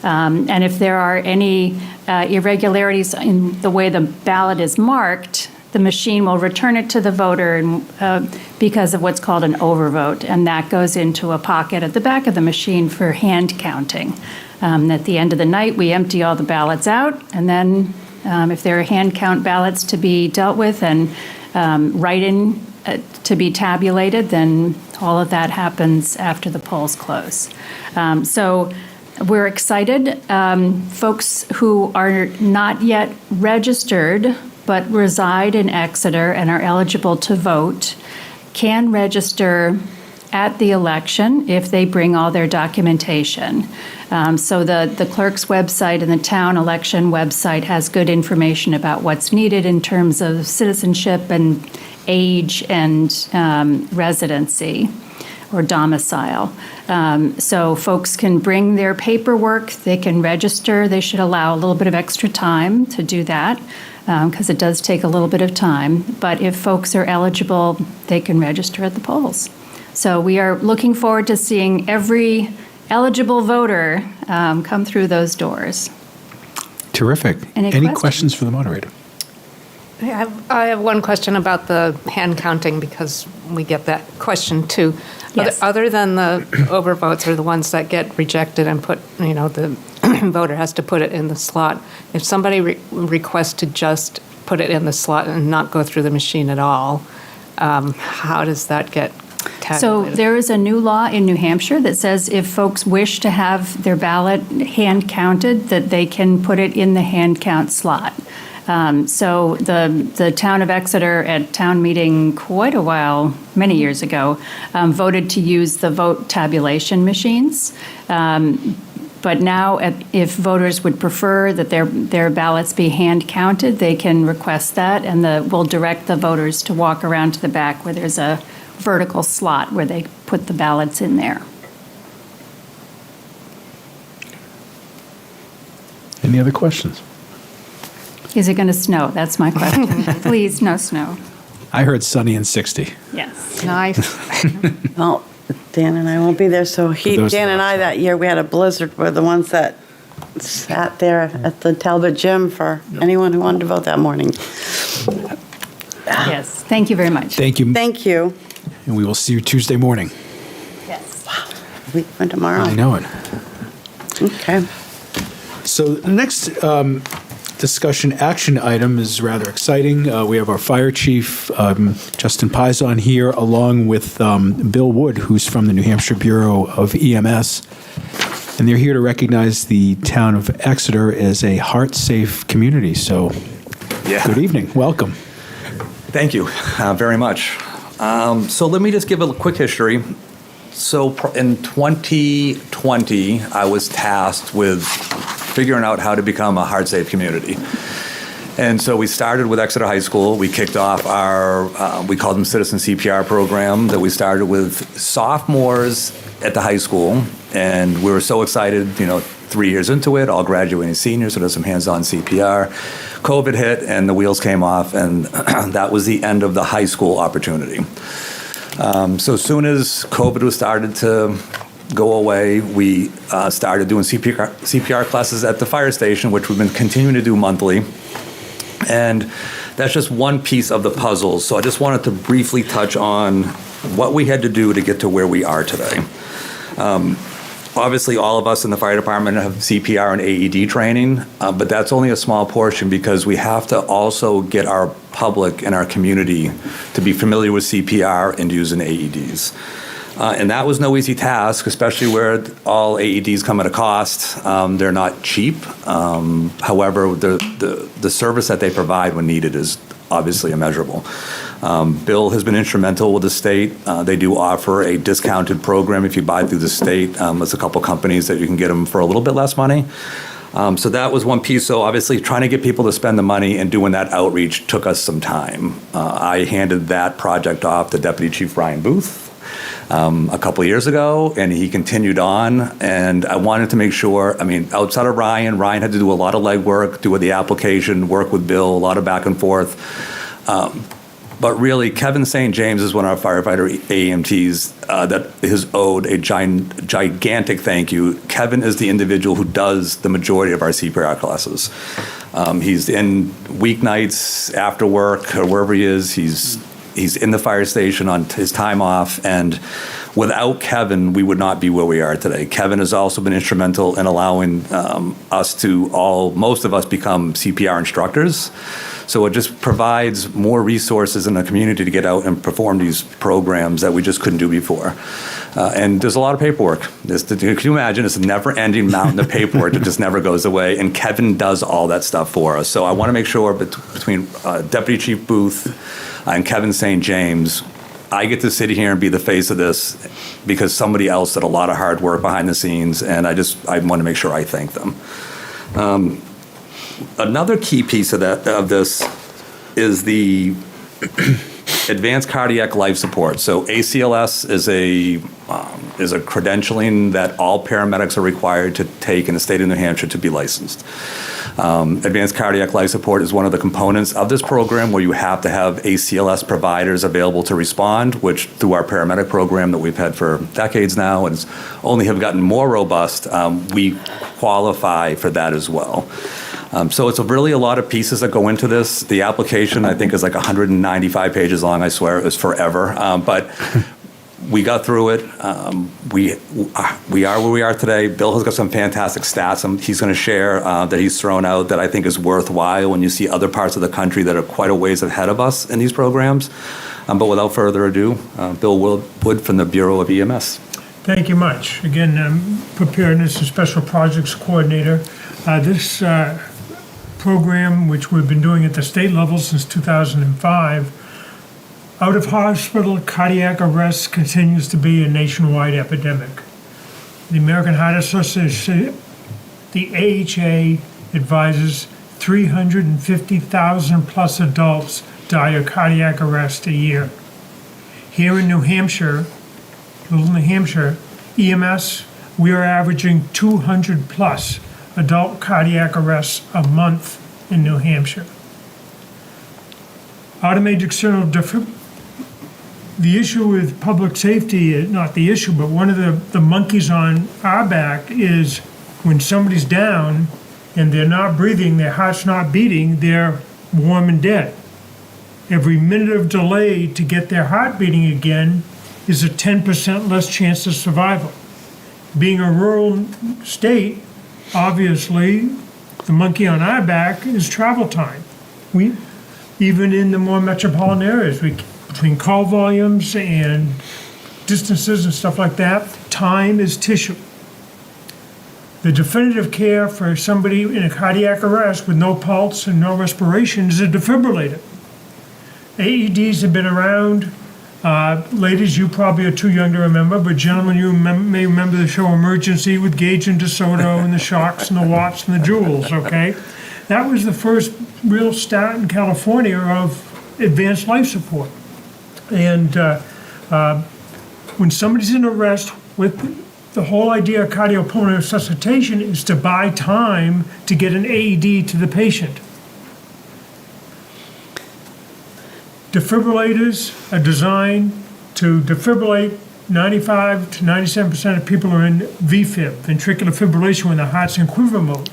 E: And if there are any irregularities in the way the ballot is marked, the machine will return it to the voter because of what's called an overvote, and that goes into a pocket at the back of the machine for hand counting. At the end of the night, we empty all the ballots out, and then if there are hand count ballots to be dealt with and write-in to be tabulated, then all of that happens after the polls close. So we're excited. Folks who are not yet registered but reside in Exeter and are eligible to vote can register at the election if they bring all their documentation. So the clerk's website and the town election website has good information about what's needed in terms of citizenship and age and residency. or domicile. So folks can bring their paperwork, they can register. They should allow a little bit of extra time to do that because it does take a little bit of time. But if folks are eligible, they can register at the polls. So we are looking forward to seeing every eligible voter come through those doors.
B: Terrific.
E: Any
B: questions for the moderator?
G: I have one question about the hand counting because we get that question too.
E: Yes.
G: Other than the overvotes or the ones that get rejected and put, the voter has to put it in the slot, if somebody requests to just put it in the slot and not go through the machine at all, how does that get calculated?
E: So there is a new law in New Hampshire that says if folks wish to have their ballot hand counted, that they can put it in the hand count slot. So the town of Exeter at town meeting quite a while, many years ago, voted to use the vote tabulation machines. But now, if voters would prefer that their ballots be hand counted, they can request that, and we'll direct the voters to walk around to the back where there's a vertical slot where they put the ballots in there.
B: Any other questions?
E: Is it going to snow? That's my question. Please, no snow.
B: I heard sunny and 60.
E: Yes.
G: Nice.
H: Well, Dan and I won't be there, so Dan and I that year, we had a blizzard. We're the ones that sat there at the Talbot Gym for anyone who wanted to vote that morning.
E: Yes. Thank you very much.
B: Thank you.
H: Thank you.
B: And we will see you Tuesday morning.
E: Yes.
H: A week from tomorrow.
B: I know it.
H: Okay.
B: So the next discussion action item is rather exciting. We have our fire chief, Justin Pison, here, along with Bill Wood, who's from the New Hampshire Bureau of EMS. And they're here to recognize the town of Exeter as a heart-safe community. So good evening. Welcome.
O: Thank you very much. So let me just give a quick history. So in 2020, I was tasked with figuring out how to become a heart-safe community. And so we started with Exeter High School. We kicked off our, we called them Citizen CPR program, that we started with sophomores at the high school. And we were so excited, 3 years into it, all graduating seniors, so there's some hands-on CPR. COVID hit and the wheels came off, and that was the end of the high school opportunity. So as soon as COVID was started to go away, we started doing CPR classes at the fire station, which we've been continuing to do monthly. And that's just one piece of the puzzle. So I just wanted to briefly touch on what we had to do to get to where we are today. Obviously, all of us in the fire department have CPR and AED training, but that's only a small portion because we have to also get our public and our community to be familiar with CPR and using AEDs. And that was no easy task, especially where all AEDs come at a cost. They're not cheap. However, the service that they provide when needed is obviously immeasurable. Bill has been instrumental with the state. They do offer a discounted program if you buy through the state. There's a couple companies that you can get them for a little bit less money. So that was one piece. So obviously trying to get people to spend the money and doing that outreach took us some time. I handed that project off to Deputy Chief Brian Booth a couple of years ago, and he continued on. And I wanted to make sure, outside of Ryan had to do a lot of legwork, do the application, work with Bill, a lot of back and forth. But really, Kevin St. James is one of our firefighter AMTs that is owed a gigantic thank you. Kevin is the individual who does the majority of our CPR classes. He's in weeknights after work or wherever he is. He's in the fire station on his time off, and without Kevin, we would not be where we are today. Kevin has also been instrumental in allowing most of us become CPR instructors. So it just provides more resources in the community to get out and perform these programs that we just couldn't do before. And there's a lot of paperwork. Can you imagine? It's a never-ending mountain of paperwork that just never goes away, and Kevin does all that stuff for us. So I want to make sure between Deputy Chief Booth and Kevin St. James, I get to sit here and be the face of this because somebody else did a lot of hard work behind the scenes, and I want to make sure I thank them. Another key piece of this is advanced cardiac life support. So ACLS is a credentialing that all paramedics are required to take in the state of New Hampshire to be licensed. Advanced cardiac life support is one of the components of this program where you have to have ACLS providers available to respond, which through our paramedic program that we've had for decades now and only have gotten more robust, we qualify for that as well. So it's really a lot of pieces that go into this. The application, I think, is like 195 pages long. I swear it was forever. But we got through it. We are where we are today. Bill has got some fantastic stats he's going to share that he's thrown out that I think is worthwhile when you see other parts of the country that are quite a ways ahead of us in these programs. But without further ado, Bill Wood from the Bureau of EMS.
P: Thank you much. Again, Preparedness and Special Projects Coordinator. This program, which we've been doing at the state level since 2005, out-of-hospital cardiac arrest continues to be a nationwide epidemic. The American Heart Association, the AHA, advises 350,000 plus adults die of cardiac arrest a year. Here in New Hampshire, little New Hampshire, EMS, we are averaging 200 plus adult cardiac arrests a month in New Hampshire. Automated external the issue with public safety is not the issue, but one of the monkeys on our back is when somebody's down and they're not breathing, their heart's not beating, they're warm and dead. Every minute of delay to get their heart beating again is a 10% less chance of survival. Being a rural state, obviously, the monkey on our back is travel time. Even in the more metropolitan areas, between call volumes and distances and stuff like that, time is tissue. The definitive care for somebody in a cardiac arrest with no pulse and no respiration is a defibrillator. AEDs have been around. Ladies, you probably are too young to remember, but gentlemen, you may remember the show Emergency with Gage and DeSoto and the Shocks and the Watts and the Jewels, okay? That was the first real start in California of advanced life support. And when somebody's in arrest, with the whole idea of cardiopulmonary resuscitation is to buy time to get an AED to the patient. Defibrillators are designed to defibrillate 95 to 97% of people are in VFib, ventricular fibrillation, when the heart's in quiver mode.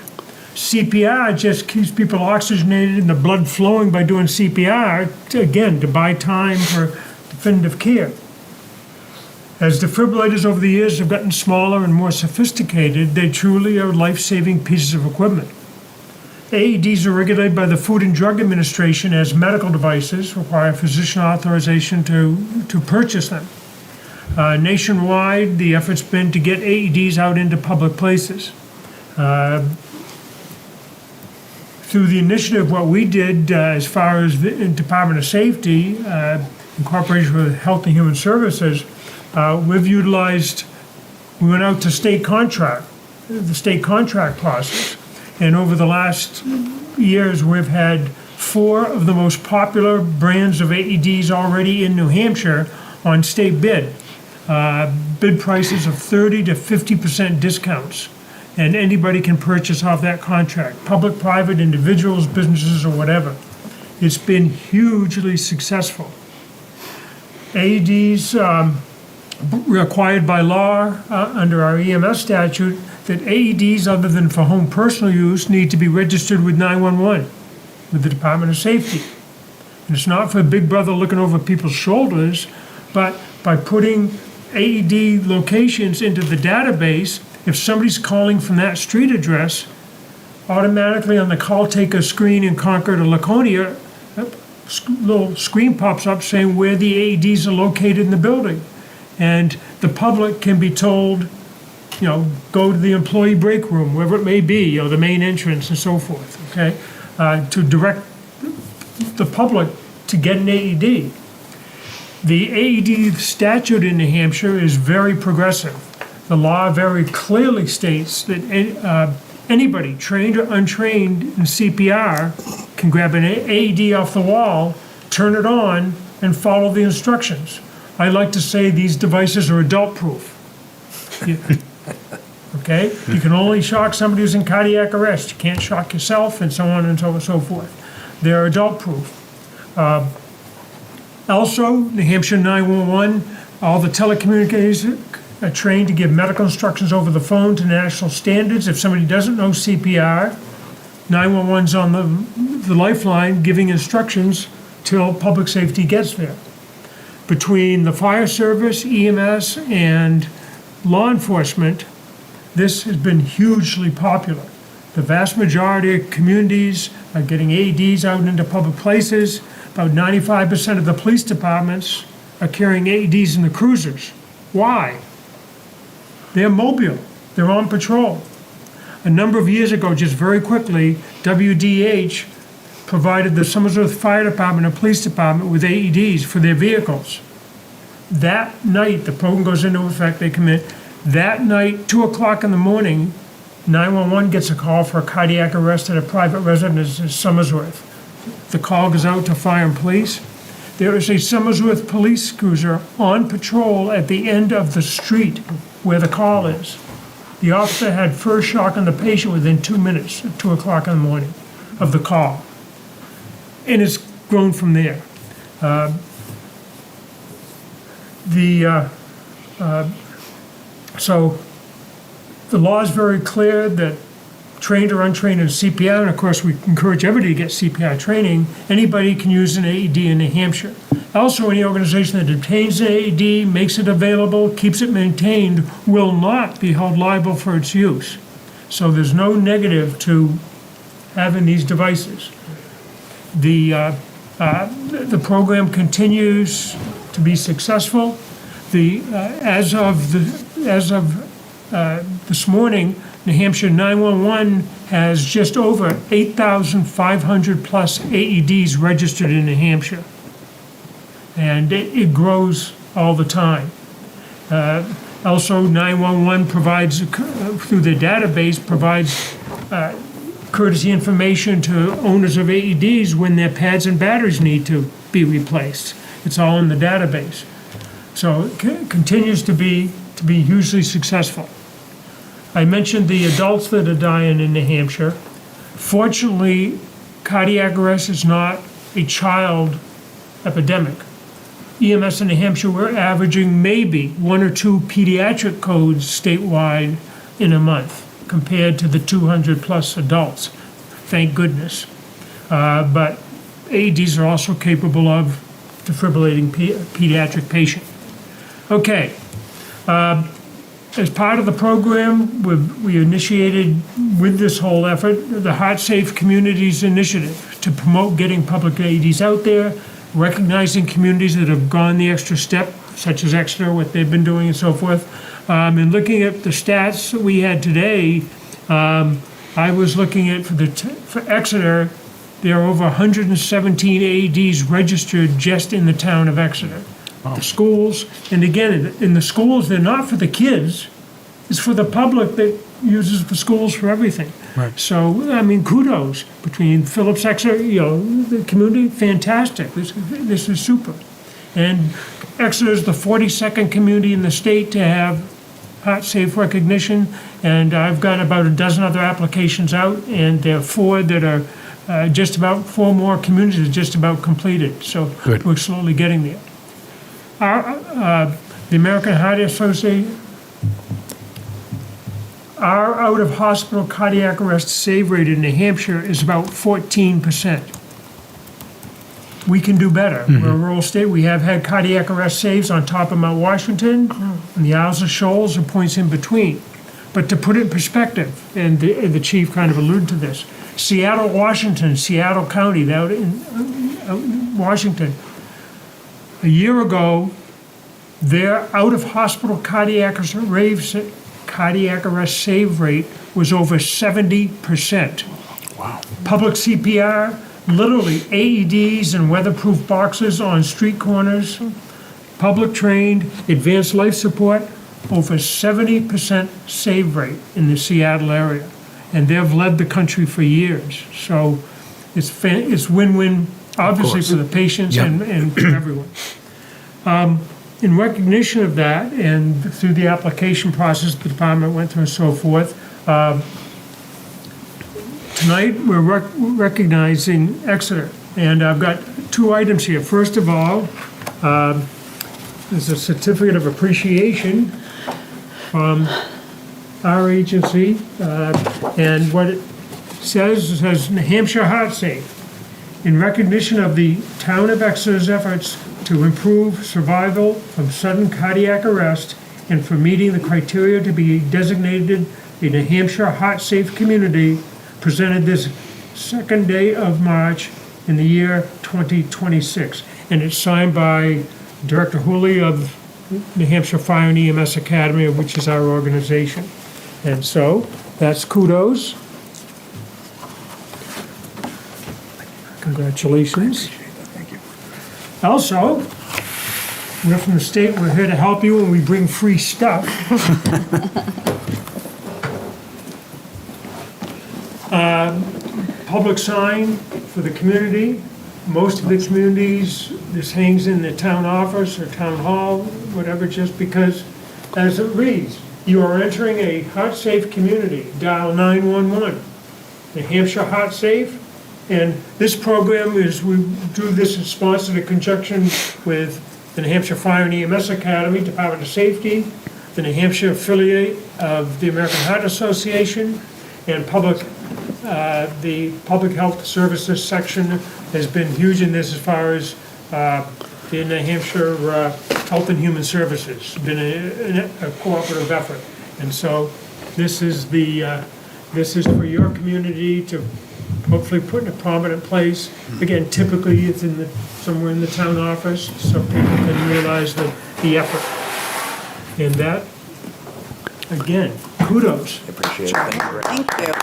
P: CPR just keeps people oxygenated and the blood flowing by doing CPR, to buy time for definitive care. As defibrillators over the years have gotten smaller and more sophisticated, they truly are life-saving pieces of equipment. AEDs are regulated by the Food and Drug Administration as medical devices, require physician authorization to purchase them. Nationwide, the effort's been to get AEDs out into public places. Through the initiative, what we did as far as the Department of Safety, in cooperation with Health and Human Services, we went out to the state contract process. And over the last years, we've had 4 of the most popular brands of AEDs already in New Hampshire on state bid. Bid prices of 30 to 50% discounts. And anybody can purchase off that contract, public, private, individuals, businesses, or whatever. It's been hugely successful. AEDs required by law under our EMS statute that AEDs other than for home personal use need to be registered with 911, with the Department of Safety. And it's not for Big Brother looking over people's shoulders, but by putting AED locations into the database, if somebody's calling from that street address, automatically on the call taker screen in Concord or Laconia, a little screen pops up saying where the AEDs are located in the building. And the public can be told, go to the employee break room, wherever it may be, the main entrance and so forth, okay? To direct the public to get an AED. The AED statute in New Hampshire is very progressive. The law very clearly states that anybody, trained or untrained in CPR, can grab an AED off the wall, turn it on, and follow the instructions. I like to say these devices are adult-proof. Okay? You can only shock somebody who's in cardiac arrest. You can't shock yourself, and so on and so forth. They're adult-proof. Also, New Hampshire 911, all the telecommunicators are trained to give medical instructions over the phone to national standards. If somebody doesn't know CPR, 911's on the lifeline giving instructions till public safety gets there. Between the fire service, EMS, and law enforcement, this has been hugely popular. The vast majority of communities are getting AEDs out into public places. About 95% of the police departments are carrying AEDs in the cruisers. Why? They're mobile. They're on patrol. A number of years ago, just very quickly, WDH provided the Somersworth Fire Department and Police Department with AEDs for their vehicles. That night, the program goes into effect, they come in. That night, 2 o'clock in the morning, 911 gets a call for a cardiac arrest at a private residence in Somersworth. The call goes out to fire and police. There is a Somersworth police cruiser on patrol at the end of the street where the call is. The officer had first shock on the patient within 2 minutes at 2 o'clock in the morning of the call. And it's grown from there. So the law is very clear that trained or untrained in CPR, and of course we encourage everybody to get CPR training, anybody can use an AED in New Hampshire. Also, any organization that obtains an AED, makes it available, keeps it maintained, will not be held liable for its use. So there's no negative to having these devices. The program continues to be successful. As of this morning, New Hampshire 911 has just over 8,500 plus AEDs registered in New Hampshire. And it grows all the time. Also, 911 provides, through their database, provides courtesy information to owners of AEDs when their pads and batteries need to be replaced. It's all in the database. So it continues to be hugely successful. I mentioned the adults that are dying in New Hampshire. Fortunately, cardiac arrest is not a child epidemic. EMS in New Hampshire, we're averaging maybe 1 or 2 pediatric codes statewide in a month compared to the 200 plus adults. Thank goodness. But AEDs are also capable of defibrillating pediatric patient. Okay. As part of the program, we initiated with this whole effort the Heart Safe Communities Initiative to promote getting public AEDs out there, recognizing communities that have gone the extra step, such as Exeter, what they've been doing and so forth. And looking at the stats that we had today, I was looking at for Exeter, there are over 117 AEDs registered just in the town of Exeter. The schools, and again, in the schools, they're not for the kids, it's for the public that uses the schools for everything.
B: Right.
P: So, I mean, kudos between Phillips, Exeter, the community, fantastic. This is super. And Exeter is the 42nd community in the state to have Heart Safe recognition, and I've got about a dozen other applications out, and there are 4 that are 4 more communities are just about completed. So
B: Good.
P: We're slowly getting there. The American Heart Association, our out-of-hospital cardiac arrest save rate in New Hampshire is about 14%. We can do better. We're a rural state. We have had cardiac arrest saves on top of Mount Washington, and the Isles of Shoals and points in between. But to put it in perspective, and the chief kind of alluded to this, Seattle, Washington, Seattle County, out in Washington, a year ago, their out-of-hospital cardiac arrest save rate was over 70%.
B: Wow.
P: Public CPR, literally AEDs and weatherproof boxes on street corners, public trained, advanced life support, over 70% save rate in the Seattle area. And they've led the country for years. So it's win-win obviously
B: course.
P: for the patients
B: Yep.
P: and for everyone. In recognition of that, and through the application process the department went through and so forth, tonight we're recognizing Exeter. And I've got two items here. First of all, there's a certificate of appreciation from our agency. And what it says New Hampshire Heart Safe. In recognition of the town of Exeter's efforts to improve survival from sudden cardiac arrest and for meeting the criteria to be designated a New Hampshire Heart Safe community, presented this second day of March in the year 2026. And it's signed by Director Hooley of New Hampshire Fire and EMS Academy, which is our organization. And so that's kudos. Congratulations.
L: Thank you.
P: Also, we're from the state, we're here to help you and we bring free stuff. Public sign for the community. Most of the communities, this hangs in the town office or town hall, whatever, just because, as it reads, you are entering a heart-safe community, dial 911. New Hampshire Heart Safe. And this program is, we do this in sponsored in conjunction with the New Hampshire Fire and EMS Academy, Department of Safety, the New Hampshire affiliate of the American Heart Association, and the Public Health Services section has been huge in this as far as the New Hampshire Health and Human Services, been a cooperative effort. And so this is for your community to hopefully put in a prominent place. Again, typically it's somewhere in the town office, so people can realize the effort. And that, again, kudos.
O: I appreciate it. Thank you very much.
H: Thank you.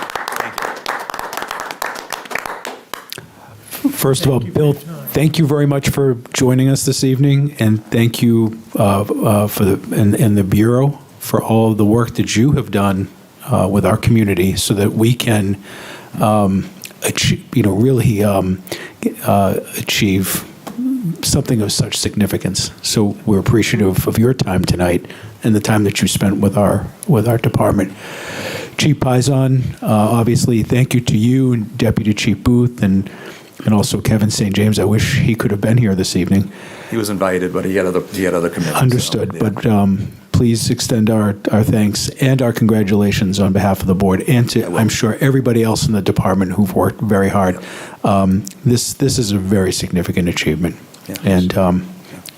B: First of all, Bill, thank you very much for joining us this evening, and thank you for the Bureau for all of the work that you have done with our community, so that we can achieve something of such significance. So we're appreciative of your time tonight and the time that you spent with our department. Chief Pizon, obviously, thank you to you and Deputy Chief Booth and also Kevin St. James. I wish he could have been here this evening.
O: He was invited, but he had other commitments.
B: Understood,
O: so, yeah.
B: but please extend our thanks and our congratulations on behalf of the board and to, I'm sure, everybody else in the department who've worked very hard. This is a very significant achievement, and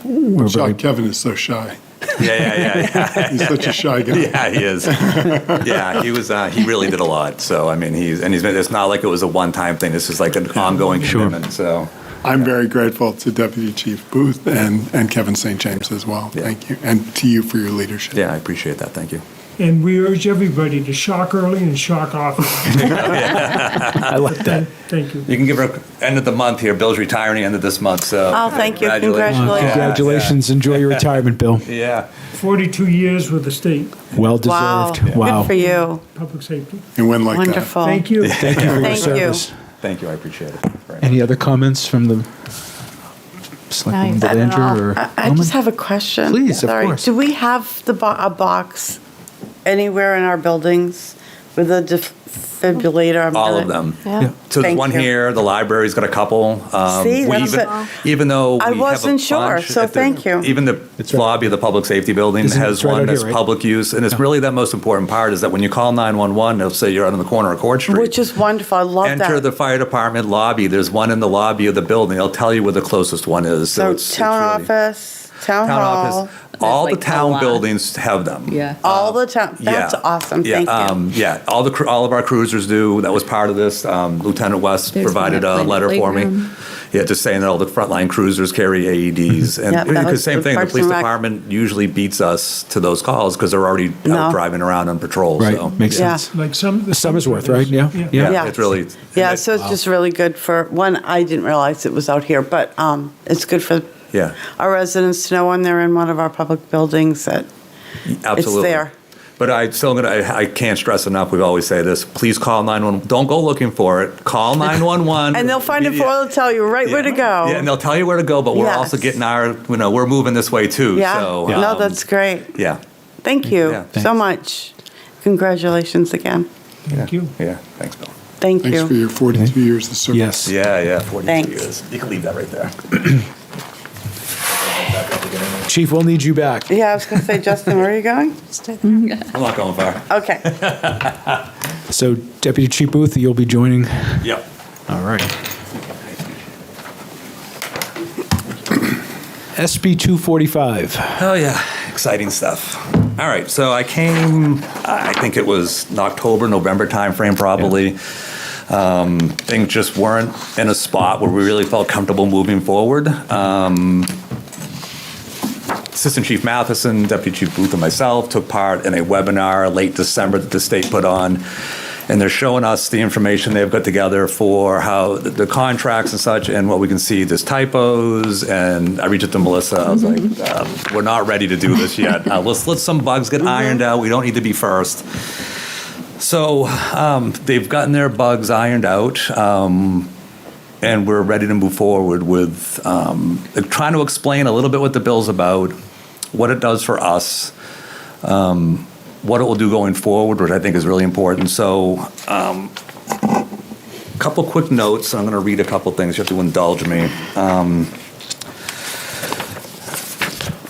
B: we're very.
C: Kevin is so shy.
O: Yeah.
C: He's such a shy guy.
O: Yeah, he is. Yeah, he was. He really did a lot. So I mean, he's been. It's not like it was a one-time thing. This is like an ongoing commitment. So
C: I'm very grateful to Deputy Chief Booth and Kevin St. James as well.
O: Yeah.
C: Thank you, and to you for your leadership.
O: yeah, I appreciate that. Thank you.
P: And we urge everybody to shock early and shock often.
B: I like that.
P: Thank you.
O: You can give her end of the month here. Bill's retiring end of this month. So
H: Oh, thank you.
O: congratulations.
H: Congratulations.
B: Congratulations! Enjoy your retirement, Bill.
O: Yeah.
P: 42 years with the state,
B: Well
H: Wow.
B: deserved. Wow.
H: Good for you.
P: public safety.
C: And when like
H: Wonderful.
P: Thank you.
B: Thank you for your
H: Thank you.
B: service.
O: Thank you. I appreciate it. Very much.
B: Any other comments from the Selectman
G: No,
B: Belanger or
H: I just have a question.
B: Please, of
H: Sorry.
B: course.
H: Do we have a box anywhere in our buildings with a defibrillator?
O: All of them.
G: Yeah.
O: So there's
H: Thank
O: one
H: you.
O: here. The library's got a couple.
H: See,
O: we
H: that's
O: even though
H: I
O: we
H: wasn't
O: have a bunch
H: sure, so
O: at the-
H: thank you.
O: Even the
B: It's right.
O: lobby of the public safety building
B: Isn't it-
O: has
B: it's right
O: one
B: out here,
O: that's
B: right?
O: public use, and it's really the most important part is that when you call 911, they'll say you're out on the corner of Court Street.
H: Which is wonderful. I love
O: Enter
H: that.
O: the fire department lobby. There's one in the lobby of the building. They'll tell you where the closest one is.
H: So
O: it's
H: town
O: really-
H: office, town
O: Town
H: hall,
O: office. All
K: like
O: the
K: a
O: town
K: lot.
O: buildings have them.
K: Yeah.
H: all the town. That's
O: Yeah.
H: awesome.
O: Yeah,
H: Thank you.
O: yeah, all of our cruisers do. That was part of this. Lieutenant West
K: There's
O: provided
K: one
O: a
K: at
O: letter for me.
K: Playground.
O: Yeah, just saying that all the frontline cruisers carry AEDs, and
H: Yeah, that
O: because
H: was
O: same
H: the
O: thing, the
H: Parks
O: police
H: and Rec.
O: department usually beats us to those calls because they're already
H: No.
O: out driving around on patrol.
B: Right,
O: So.
B: makes
H: Yeah.
B: sense.
P: Like the
B: Summersworth, right? Yeah.
O: Yeah,
H: Yeah.
O: it's really
H: Yeah, so it's just really good for, one, I didn't realize it was out here, but it's good for
O: yeah,
H: our residents to know when they're in one of our public buildings that
O: absolutely.
H: it's there.
O: But I can't stress enough, we always say this, please call 911. Don't go looking for it. Call 911.
H: And they'll find it for, they'll tell you right where to go.
O: Yeah, and they'll tell you where to go, but we're
H: Yes.
O: also getting we're moving this way too.
H: Yeah,
O: So,
H: no, that's great.
O: Yeah.
H: Thank you
O: Yeah,
H: so much. Congratulations again.
P: Thank you.
O: Yeah, thanks, Bill.
H: Thank
C: Thanks for
H: you.
C: your 42 years of service.
B: Yes.
O: Yeah, 42
H: Thanks.
O: years. You can leave that right there.
B: Chief, we'll need you back.
H: Yeah, I was going to say, Justin, where are you going?
O: I'm not going far.
H: Okay.
B: So Deputy Chief Booth, you'll be joining.
O: Yep.
B: All right. SB 245.
O: Oh, yeah. Exciting stuff. All right. So I came, I think it was October, November timeframe, probably. Things just weren't in a spot where we really felt comfortable moving forward. Assistant Chief Matheson, Deputy Chief Booth, and myself took part in a webinar late December that the state put on. And they're showing us the information they've got together for how the contracts and such, and what we can see, there's typos, and I reached out to Melissa, I was like, we're not ready to do this yet. Let's let some bugs get ironed out, we don't need to be first. So they've gotten their bugs ironed out, and we're ready to move forward with trying to explain a little bit what the bill's about, what it does for us, what it will do going forward, which I think is really important. So a couple quick notes. I'm going to read a couple things. You have to indulge me.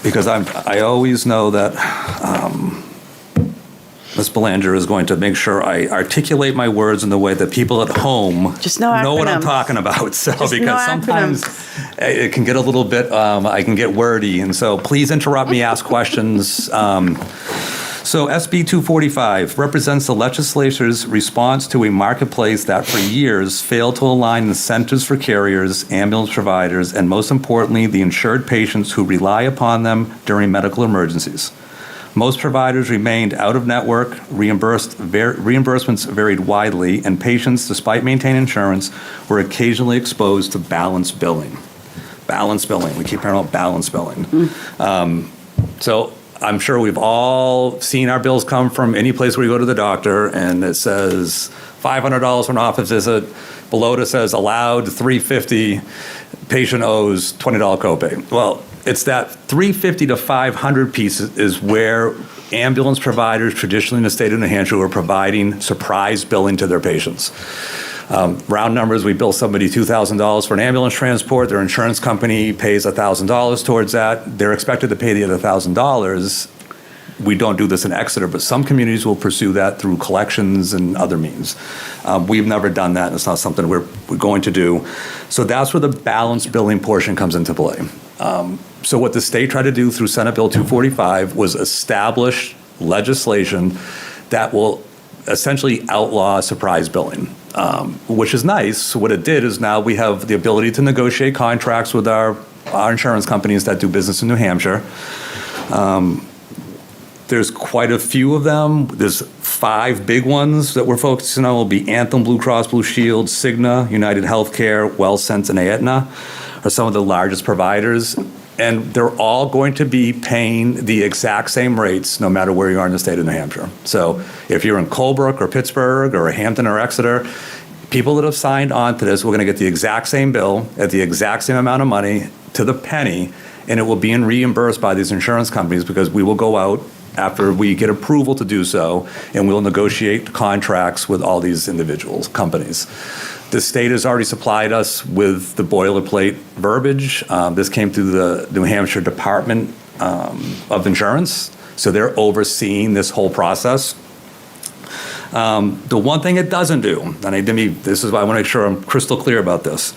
O: Because I always know that Ms. Belanger is going to make sure I articulate my words in the way that people at home
H: Just no
O: know what I'm
H: acronyms.
O: talking about. So
H: Just no
O: because sometimes it can get a little bit, I can get wordy. And so please interrupt me, ask questions. So SB 245 represents the legislature's response to a marketplace that for years failed to align incentives for carriers, ambulance providers, and most importantly, the insured patients who rely upon them during medical emergencies. Most providers remained out of network, reimbursements varied widely, and patients, despite maintaining insurance, were occasionally exposed to balance billing. Balance billing, we keep hearing about balance billing. So I'm sure we've all seen our bills come from any place where you go to the doctor, and it says $500 for an office visit. Below it says allowed $350, patient owes $20 copay. Well, it's that $350 to $500 piece is where ambulance providers traditionally in the state of New Hampshire are providing surprise billing to their patients. Round numbers, we bill somebody $2,000 for an ambulance transport. Their insurance company pays $1,000 towards that. They're expected to pay the other $1,000. We don't do this in Exeter, but some communities will pursue that through collections and other means. We've never done that, and it's not something we're going to do. So that's where the balance billing portion comes into play. So what the state tried to do through Senate Bill 245 was establish legislation that will essentially outlaw surprise billing, which is nice. So what it did is now we have the ability to negotiate contracts with our insurance companies that do business in New Hampshire. There's quite a few of them. There's 5 big ones that we're focusing on will be Anthem, Blue Cross Blue Shield, Cigna, United Healthcare, WellSense, and Aetna are some of the largest providers. And they're all going to be paying the exact same rates no matter where you are in the state of New Hampshire. So if you're in Colebrook or Pittsburgh or Hampton or Exeter, people that have signed on to this, we're going to get the exact same bill at the exact same amount of money to the penny, and it will be reimbursed by these insurance companies because we will go out after we get approval to do so, and we'll negotiate contracts with all these individuals, companies. The state has already supplied us with the boilerplate verbiage. This came through the New Hampshire Department of Insurance, so they're overseeing this whole process. The one thing it doesn't do, and this is why I want to make sure I'm crystal clear about this,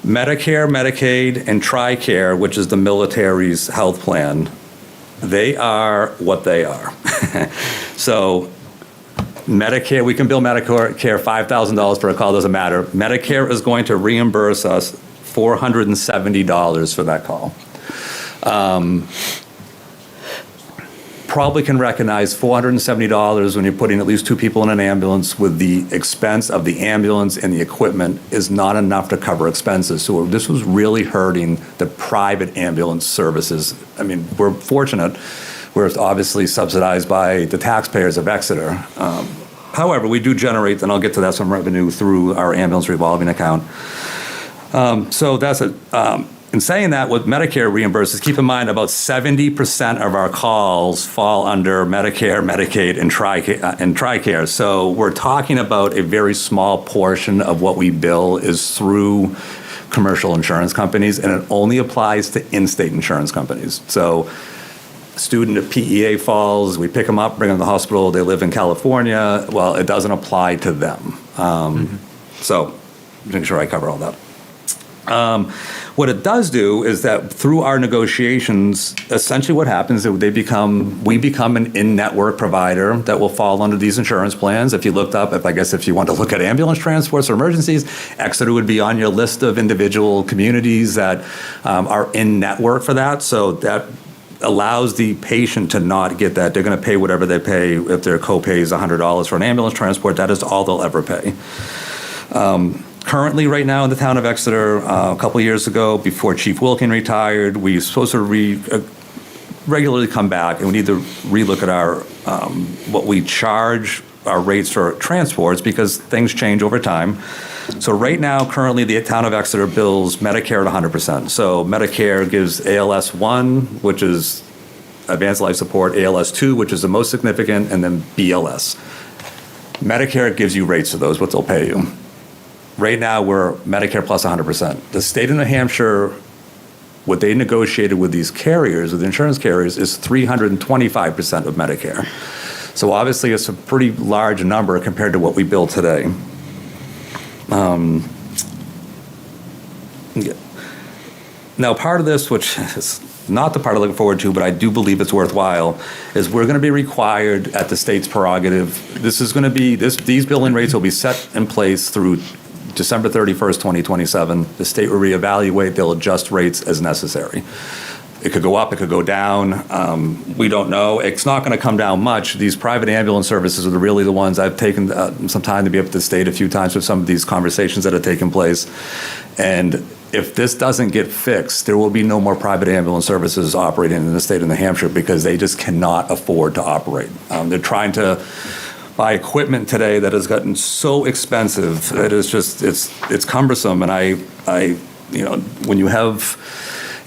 O: Medicare, Medicaid, and TRICARE, which is the military's health plan, they are what they are. So Medicare, we can bill Medicare $5,000 for a call, doesn't matter. Medicare is going to reimburse us $470 for that call. Probably can recognize $470 when you're putting at least 2 people in an ambulance with the expense of the ambulance and the equipment is not enough to cover expenses. So this was really hurting the private ambulance services. I mean, we're fortunate. We're obviously subsidized by the taxpayers of Exeter. However, we do generate, and I'll get to that, some revenue through our ambulance revolving account. So that's it. In saying that, what Medicare reimburses, keep in mind about 70% of our calls fall under Medicare, Medicaid, and TRICARE. So we're talking about a very small portion of what we bill is through commercial insurance companies, and it only applies to in-state insurance companies. So student at PEA falls, we pick them up, bring them to the hospital, they live in California, well, it doesn't apply to them. So making sure I cover all that. What it does do is that through our negotiations, essentially what happens is we become an in-network provider that will fall under these insurance plans. If you looked up, if you want to look at ambulance transports or emergencies, Exeter would be on your list of individual communities that are in-network for that. So that allows the patient to not get that. They're going to pay whatever they pay. If their copay is $100 for an ambulance transport, that is all they'll ever pay. Currently, right now in the town of Exeter, a couple of years ago, before Chief Wilkin retired, we were supposed to regularly come back, and we need to relook at our what we charge our rates for transports, because things change over time. So right now, currently, the town of Exeter bills Medicare at 100%. So Medicare gives ALS 1, which is advanced life support, ALS 2, which is the most significant, and then BLS. Medicare gives you rates of those, what they'll pay you. Right now, we're Medicare plus 100%. The state of New Hampshire, what they negotiated with these carriers, with the insurance carriers, is 325% of Medicare. So obviously, it's a pretty large number compared to what we bill today. Now, part of this, which is not the part I'm looking forward to, but I do believe it's worthwhile, is we're going to be required at the state's prerogative. This is going to be, these billing rates will be set in place through December 31st, 2027. The state will reevaluate, they'll adjust rates as necessary. It could go up, it could go down. We don't know. It's not going to come down much. These private ambulance services are really the ones. I've taken some time to be up to the state a few times with some of these conversations that have taken place. And if this doesn't get fixed, there will be no more private ambulance services operating in the state of New Hampshire, because they just cannot afford to operate. They're trying to buy equipment today that has gotten so expensive that it's just, it's cumbersome. And I when you have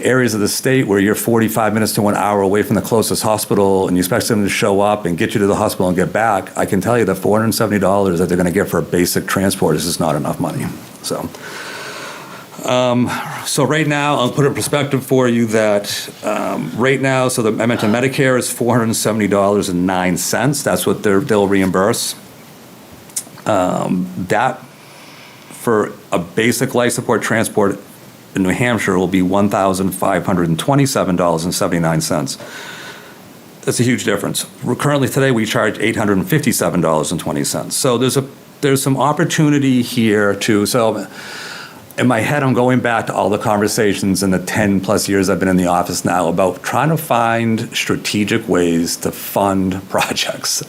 O: areas of the state where you're 45 minutes to 1 hour away from the closest hospital and you expect them to show up and get you to the hospital and get back, I can tell you that $470 that they're going to get for a basic transport is just not enough money. So right now, I'll put it in perspective for you that right now, I mentioned Medicare is $470.09. That's what they'll reimburse. That for a basic life support transport in New Hampshire will be $1,527.79. That's a huge difference. Currently today, we charge $857.20. So there's some opportunity here to, so in my head, I'm going back to all the conversations in the 10 plus years I've been in the office now about trying to find strategic ways to fund projects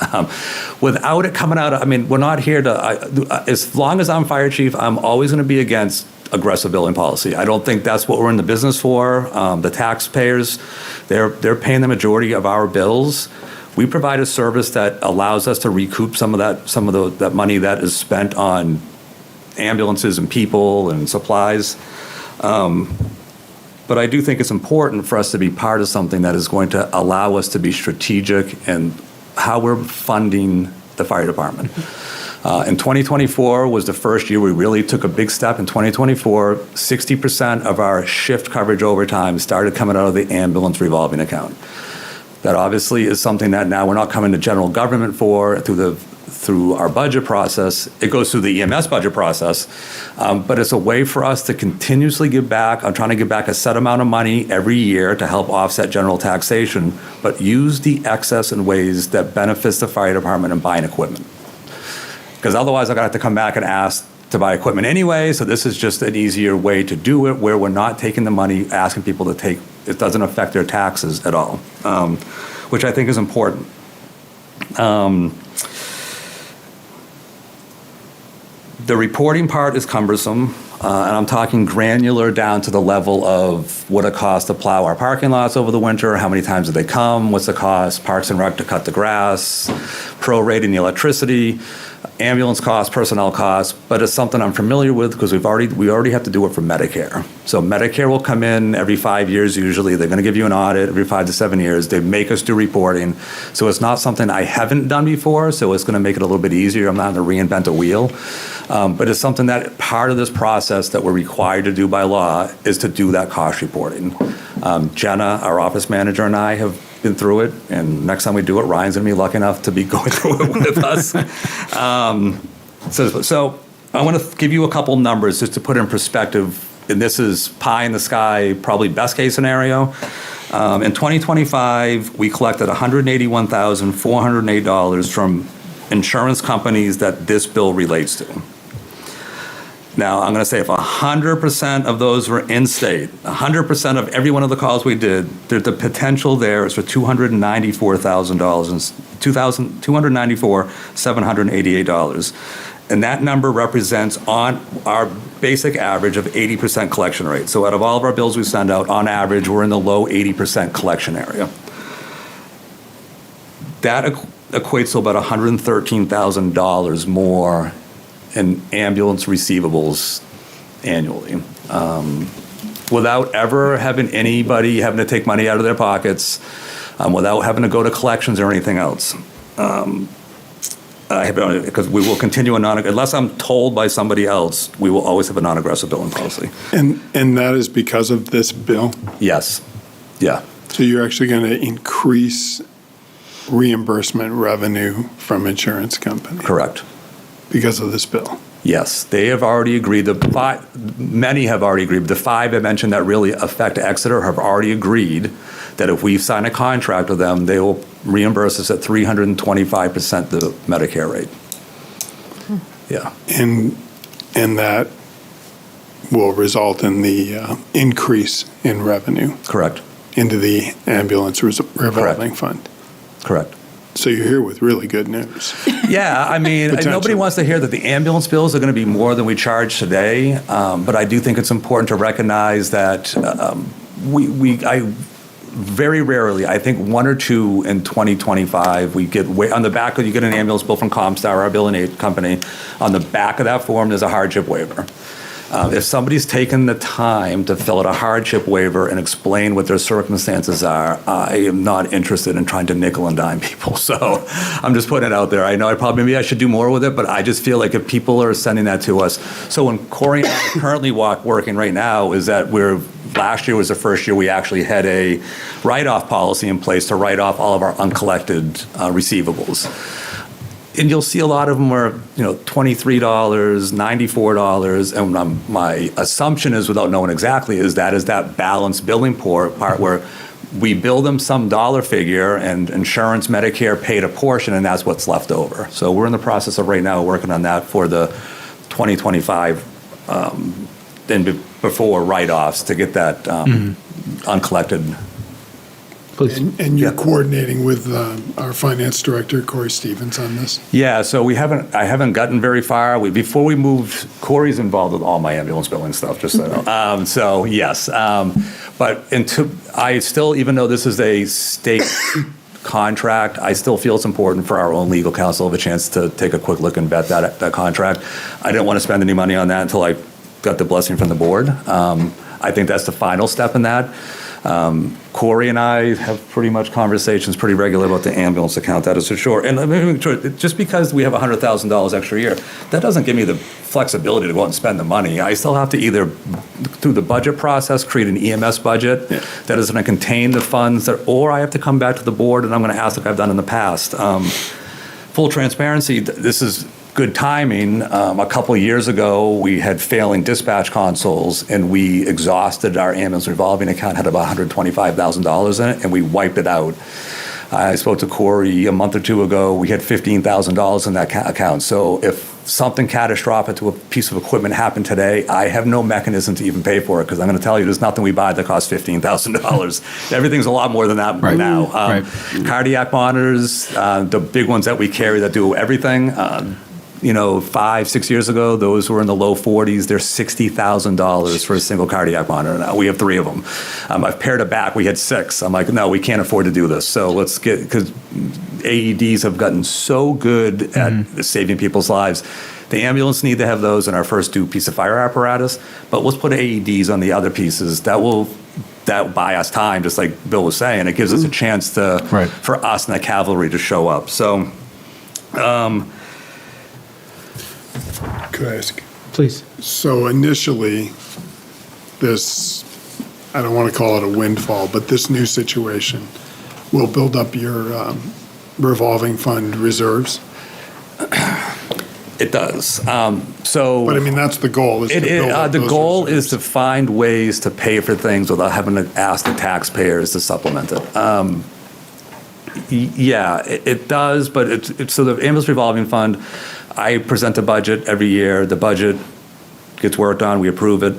O: without it coming out. We're not here to, as long as I'm fire chief, I'm always going to be against aggressive billing policy. I don't think that's what we're in the business for. The taxpayers, they're paying the majority of our bills. We provide a service that allows us to recoup some of that money that is spent on ambulances and people and supplies. But I do think it's important for us to be part of something that is going to allow us to be strategic in how we're funding the fire department. In 2024 was the first year we really took a big step. In 2024, 60% of our shift coverage overtime started coming out of the ambulance revolving account. That obviously is something that now we're not coming to general government for through our budget process. It goes through the EMS budget process, but it's a way for us to continuously give back. I'm trying to give back a set amount of money every year to help offset general taxation, but use the excess in ways that benefits the fire department in buying equipment. Because otherwise I'm gonna have to come back and ask to buy equipment anyway, so this is just an easier way to do it where we're not taking the money, asking people to take, it doesn't affect their taxes at all, which I think is important. The reporting part is cumbersome. And I'm talking granular down to the level of what it costs to plow our parking lots over the winter, how many times do they come, what's the cost, Parks and Rec to cut the grass, prorating the electricity, ambulance costs, personnel costs, but it's something I'm familiar with because we already have to do it for Medicare. So Medicare will come in every 5 years usually. They're going to give you an audit every 5 to 7 years. They make us do reporting. So it's not something I haven't done before, so it's going to make it a little bit easier. I'm not going to reinvent a wheel. But it's something that part of this process that we're required to do by law is to do that cost reporting. Jenna, our office manager, and I have been through it, and next time we do it, Ryan's gonna be lucky enough to be going through it with us. So I want to give you a couple numbers just to put in perspective, and this is pie in the sky, probably best case scenario. In 2025, we collected $181,408 from insurance companies that this bill relates to. Now, I'm going to say if 100% of those were in-state, 100% of every one of the calls we did, the potential there is for $294,000, $294,788. And that number represents on our basic average of 80% collection rate. So out of all of our bills we send out, on average, we're in the low 80% collection area. That equates to about $113,000 more in ambulance receivables annually, without ever having anybody having to take money out of their pockets, without having to go to collections or anything else. Because we will continue unless I'm told by somebody else, we will always have a non-aggressive billing policy.
C: And that is because of this bill?
O: Yes. Yeah.
C: So you're actually going to increase reimbursement revenue from insurance companies?
O: Correct.
C: Because of this bill?
O: Yes, they have already agreed. Many have already agreed. The 5 I mentioned that really affect Exeter have already agreed that if we sign a contract with them, they will reimburse us at 325% the Medicare rate. Yeah.
C: And that will result in the increase in revenue?
O: Correct.
C: Into the ambulance revolving fund?
O: Correct.
C: So you're here with really good news.
O: Yeah, I mean, nobody wants to hear that the ambulance bills are going to be more than we charge today, but I do think it's important to recognize that I very rarely, I think 1 or 2 in 2025, we get on the back of, you get an ambulance bill from Comstar, our billing aid company. On the back of that form, there's a hardship waiver. If somebody's taken the time to fill out a hardship waiver and explain what their circumstances are, I am not interested in trying to nickel and dime people. So I'm just putting it out there. I know maybe I should do more with it, but I just feel like if people are sending that to us. So when Corey and I are currently working right now is that last year was the first year we actually had a write-off policy in place to write off all of our uncollected receivables. And you'll see a lot of them are, $23, $94, and my assumption is, without knowing exactly, is that balanced billing part where we bill them some dollar figure and insurance, Medicare paid a portion, and that's what's left over. So we're in the process of right now working on that for the 2025 and before write-offs to get that uncollected.
C: And you're coordinating with our finance director, Corey Stevens, on this?
O: Yeah, so I haven't gotten very far. Before we moved, Corey's involved with all my ambulance billing stuff, just so you know. So yes, but I still, even though this is a state contract, I still feel it's important for our own legal counsel to have a chance to take a quick look and vet that contract. I didn't want to spend any money on that until I got the blessing from the board. I think that's the final step in that. Corey and I have pretty much conversations pretty regular about the ambulance account, that is for sure. And just because we have $100,000 extra a year, that doesn't give me the flexibility to go out and spend the money. I still have to either, through the budget process, create an EMS budget that is going to contain the funds, or I have to come back to the board and I'm going to ask like I've done in the past. Full transparency, this is good timing. A couple of years ago, we had failing dispatch consoles, and we exhausted our ambulance revolving account, had about $125,000 in it, and we wiped it out. I spoke to Corey a month or 2 ago. We had $15,000 in that account. So if something catastrophic to a piece of equipment happened today, I have no mechanism to even pay for it, because I'm going to tell you, there's nothing we buy that costs $15,000. Everything's a lot more than that now. Cardiac monitors, the big ones that we carry that do everything, 5, 6 years ago, those were in the low 40s. They're $60,000 for a single cardiac monitor now. We have 3 of them. I've pared it back. We had 6. I'm like, no, we can't afford to do this. So let's get, because AEDs have gotten so good at saving people's lives. The ambulance need to have those in our first 2 piece of fire apparatus, but let's put AEDs on the other pieces. That will buy us time, just like Bill was saying. It gives us a chance for us and the cavalry to show up. So,
C: Could I ask?
B: Please.
C: So initially, this, I don't want to call it a windfall, but this new situation will build up your revolving fund reserves?
O: It does.
C: But I mean, that's the goal. Is to build up
O: the
C: those
O: goal
C: reserves.
O: is to find ways to pay for things without having to ask the taxpayers to supplement it. It does, but it's so the ambulance revolving fund, I present a budget every year. The budget gets worked on, we approve it.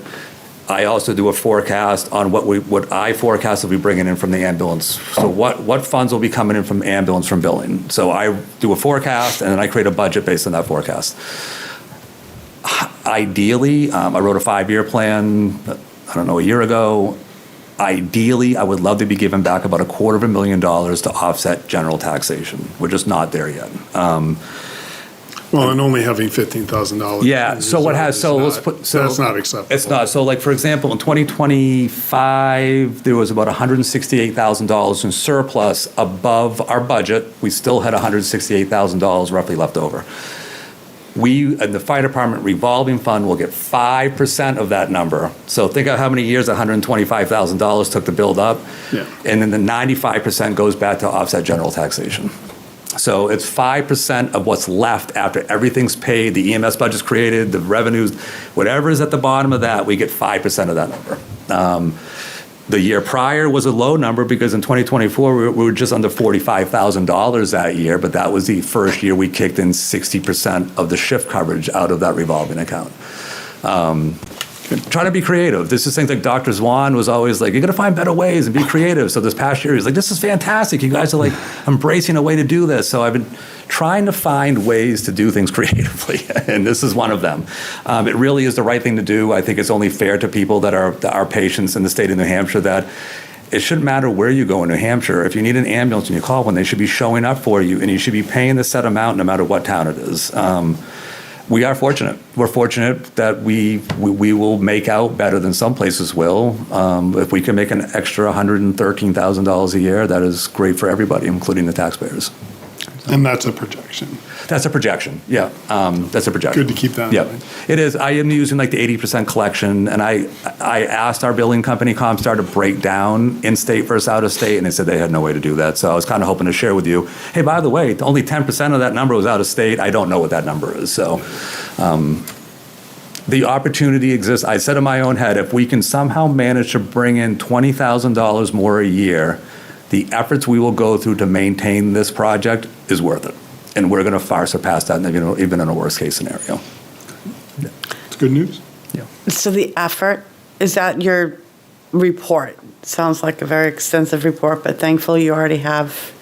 O: I also do a forecast on what I forecast will be bringing in from the ambulance. So what funds will be coming in from ambulance from billing. So I do a forecast and then I create a budget based on that forecast. Ideally, I wrote a 5-year plan, I don't know, a year ago. Ideally, I would love to be given back about $250,000 to offset general taxation. We're just not there yet.
C: Well, and only having $15,000.
O: Yeah. So what has? So let's put. So
C: that's not acceptable.
O: It's not. So, like for example, in 2025, there was about $168,000 in surplus above our budget. We still had $168,000 roughly left over. We, in the fire department revolving fund, will get 5% of that number. So think of how many years $125,000 took to build up.
C: Yeah.
O: And then the 95% goes back to offset general taxation. So it's 5% of what's left after everything's paid, the EMS budget's created, the revenues, whatever is at the bottom of that, we get 5% of that number. The year prior was a low number because in 2024, we were just under $45,000 that year, but that was the first year we kicked in 60% of the shift coverage out of that revolving account. Try to be creative. This is things like Dr. Zwan was always like, you're going to find better ways and be creative. So this past year, he's like, this is fantastic. You guys are like embracing a way to do this. So I've been trying to find ways to do things creatively, and this is one of them. It really is the right thing to do. I think it's only fair to people that are patients in the state of New Hampshire that it shouldn't matter where you go in New Hampshire. If you need an ambulance and you call one, they should be showing up for you, and you should be paying the set amount no matter what town it is. We are fortunate. We're fortunate that we will make out better than some places will. If we can make an extra $113,000 a year, that is great for everybody, including the taxpayers.
C: And that's a projection.
O: That's a projection, yeah. That's a projection.
C: Good to keep that in mind.
O: It is. I am using like the 80% collection, and I asked our billing company, Comstar, to break down in-state versus out-of-state, and they said they had no way to do that. So I was kind of hoping to share with you, hey, by the way, only 10% of that number was out-of-state. I don't know what that number is. So the opportunity exists. I said in my own head, if we can somehow manage to bring in $20,000 more a year, the efforts we will go through to maintain this project is worth it. And we're going to far surpass that, even in a worst-case scenario.
C: It's good news.
O: Yeah.
H: So the effort, is that your report? Sounds like a very extensive report, but thankfully you already have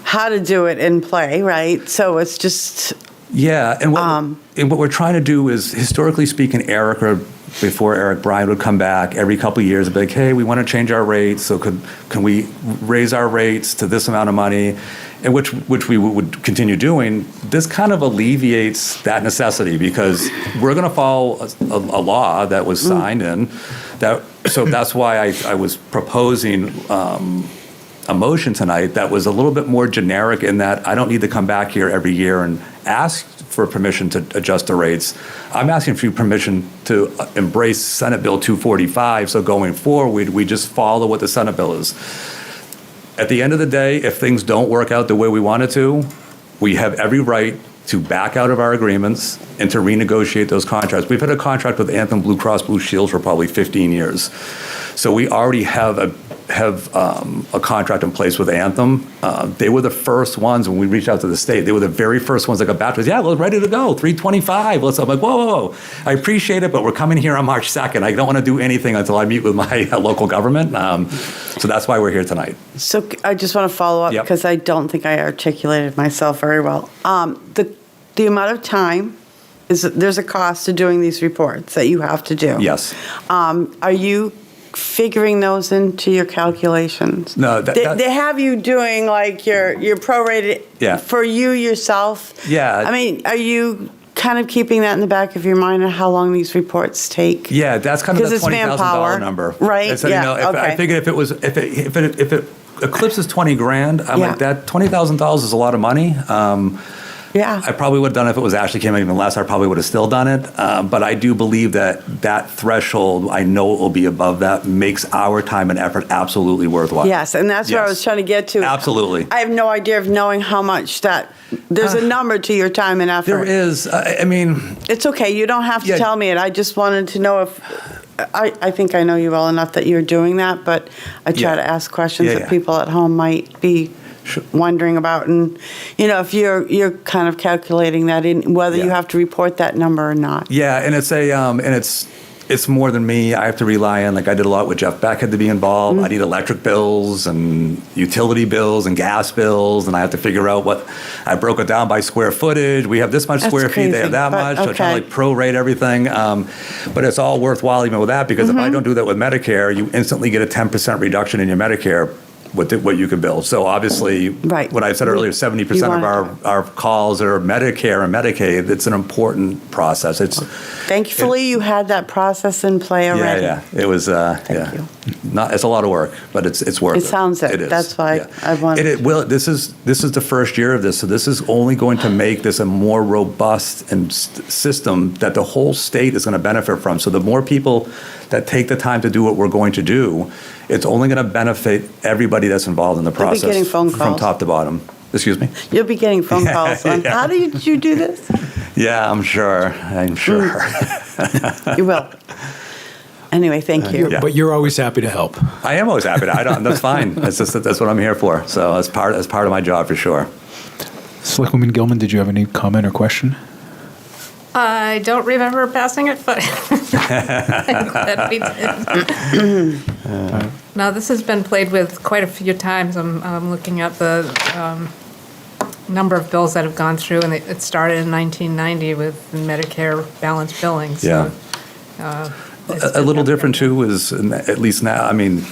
H: how to do it in play, right? So it's just...
O: Yeah, and what we're trying to do is, historically speaking, before Eric Bryan would come back every couple of years and be like, hey, we want to change our rates, so can we raise our rates to this amount of money, and which we would continue doing. This kind of alleviates that necessity because we're going to follow a law that was signed in. So that's why I was proposing a motion tonight that was a little bit more generic in that I don't need to come back here every year and ask for permission to adjust the rates. I'm asking for permission to embrace Senate Bill 245, so going forward, we just follow what the Senate bill is. At the end of the day, if things don't work out the way we wanted to, we have every right to back out of our agreements and to renegotiate those contracts. We've had a contract with Anthem Blue Cross Blue Shield for probably 15 years. So we already have a contract in place with Anthem. They were the first ones when we reached out to the state. They were the very first ones that got back to us. Yeah, we're ready to go. 325. I'm like, whoa. I appreciate it, but we're coming here on March 2nd. I don't want to do anything until I meet with my local government. So that's why we're here tonight.
H: So I just want to follow up because I don't think I articulated myself very well. the amount of time, there's a cost to doing these reports that you have to do.
O: Yes.
H: Are you figuring those into your calculations?
O: No,
H: They have you doing like your prorated
O: Yeah.
H: for you yourself?
O: Yeah.
H: I mean, are you kind of keeping that in the back of your mind of how long these reports take?
O: Yeah, that's kind of
H: 'Cause
O: the
H: it's
O: $20,000
H: manpower,
O: number.
H: right?
O: And so,
H: Yeah,
O: you know,
H: okay.
O: I figured if it eclipses 20 grand, I'm
H: Yeah.
O: like, that $20,000 is a lot of money.
H: Yeah.
O: I probably would have done it if it was actually came in even less. I probably would have still done it. But I do believe that threshold, I know it will be above that, makes our time and effort absolutely worthwhile.
H: Yes, and that's what I was trying to get to.
O: Absolutely.
H: I have no idea of knowing how much there's a number to your time and effort.
O: There is. I mean,
H: it's okay. You don't have to
O: Yeah.
H: tell me it. I just wanted to know if, I think I know you well enough that you're doing that, but I try
O: Yeah.
H: to ask questions
O: Yeah,
H: that
O: yeah.
H: people at home might be wondering about. And, you know, if you're kind of calculating that in, whether you
O: Yeah.
H: have to report that number or not.
O: yeah, and it's more than me. I have to rely on, like I did a lot with Jeff Beck had to be involved. I need electric bills and utility bills and gas bills, and I have to figure out I broke it down by square footage. We have this much
H: That's
O: square feet, they have
H: crazy,
O: that
H: but
O: much. So I'm trying to
H: okay.
O: like prorate everything. But it's all worthwhile even with that, because if I don't do that with Medicare, you instantly get a 10% reduction in your Medicare with what you can bill. So obviously,
H: Right.
O: what I said earlier, 70% of our calls are Medicare and Medicaid. It's an important process.
H: Thankfully, you had that process in play already.
O: Yeah, it was. It's a lot of work, but it's worth it.
H: It sounds it.
O: It is.
H: That's why I wanted.
O: It will. This is the first year of this, so this is only going to make this a more robust and system that the whole state is going to benefit from. So the more people that take the time to do what we're going to do, it's only going to benefit everybody that's involved in the
H: be
O: process
H: getting phone
O: from
H: calls.
O: top to bottom. Excuse me?
H: You'll be getting phone calls on,
O: Yeah.
H: how did you do this?
O: Yeah, I'm sure.
H: You will. Anyway, thank you.
O: Yeah.
B: But you're always happy to help.
O: I am always happy to. That's fine. That's what I'm here for. So that's part of my job for sure.
B: Selectwoman Gilman, did you have any comment or question?
G: I don't remember passing it, but I'm glad we did. Now, this has been played with quite a few times. I'm looking at the number of bills that have gone through, and it started in 1990 with Medicare balanced billing. So,
O: A little different too is, at least now, I mean,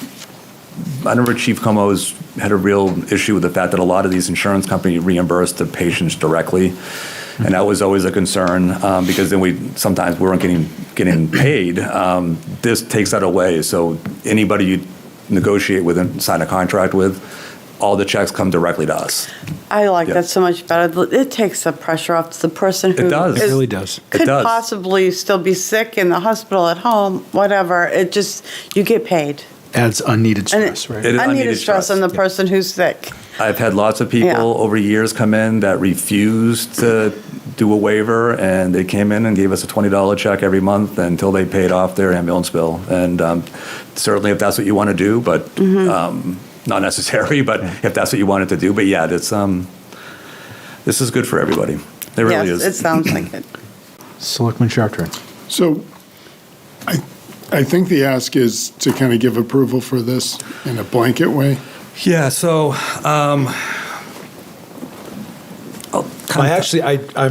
O: I remember Chief Como's had a real issue with the fact that a lot of these insurance companies reimburse the patients directly. And that was always a concern, because then we weren't getting paid. This takes that away. So anybody you negotiate with and sign a contract with, all the checks come directly to us.
H: I like that so much better. It takes the pressure off the person who
O: It does.
B: It really does.
H: could
O: It does.
H: possibly still be sick in the hospital at home, whatever. It just, you get paid.
B: Adds unneeded
H: And
B: stress, right?
O: It is
H: unneeded stress on the person who's sick.
O: I've had lots of people
H: Yeah.
O: over years come in that refused to do a waiver, and they came in and gave us a $20 check every month until they paid off their ambulance bill. And certainly if that's what you want to do, but not necessary, but if that's what you wanted to do. But yeah, this is good for everybody. It really
H: Yes,
O: is.
H: it sounds like it.
B: Selectman Chartran.
C: So I think the ask is to kind of give approval for this in a blanket way.
O: Yeah, so
B: I'm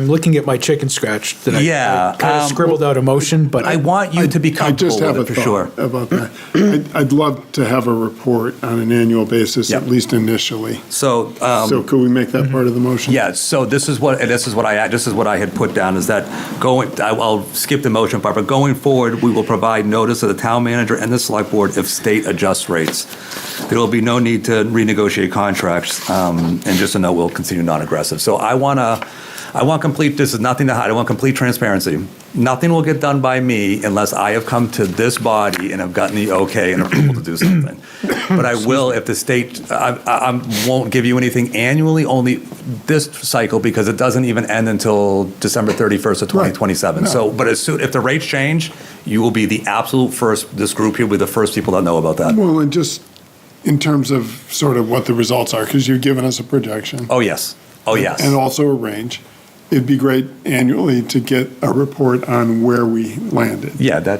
B: looking at my chicken scratch that
O: Yeah,
B: I kind of scribbled out a motion, but
O: I want you to be
C: I just
O: comfortable
C: have a
O: with it for sure.
C: thought about that. I'd love to have a report on an annual basis,
O: Yep.
C: at least initially.
O: So,
C: So could we make that part of the motion?
O: yeah, so this is what I had put down, is that I'll skip the motion part, but going forward, we will provide notice to the town manager and the select board if state adjusts rates. There will be no need to renegotiate contracts, and just a note, we'll continue non-aggressive. So I want complete, this is nothing to hide, I want complete transparency. Nothing will get done by me unless I have come to this body and have gotten the okay and approval to do something. But I will if the state, I won't give you anything annually, only this cycle, because it doesn't even end until December 31st of 2027.
C: Right.
O: So, but if the rates change, you will be the absolute first, this group here will be the first people that know about that.
C: Well, and just in terms of sort of what the results are, because you've given us a projection.
O: Oh, yes. Oh, yes.
C: And also a range. It'd be great annually to get a report on where we landed.
O: Yeah,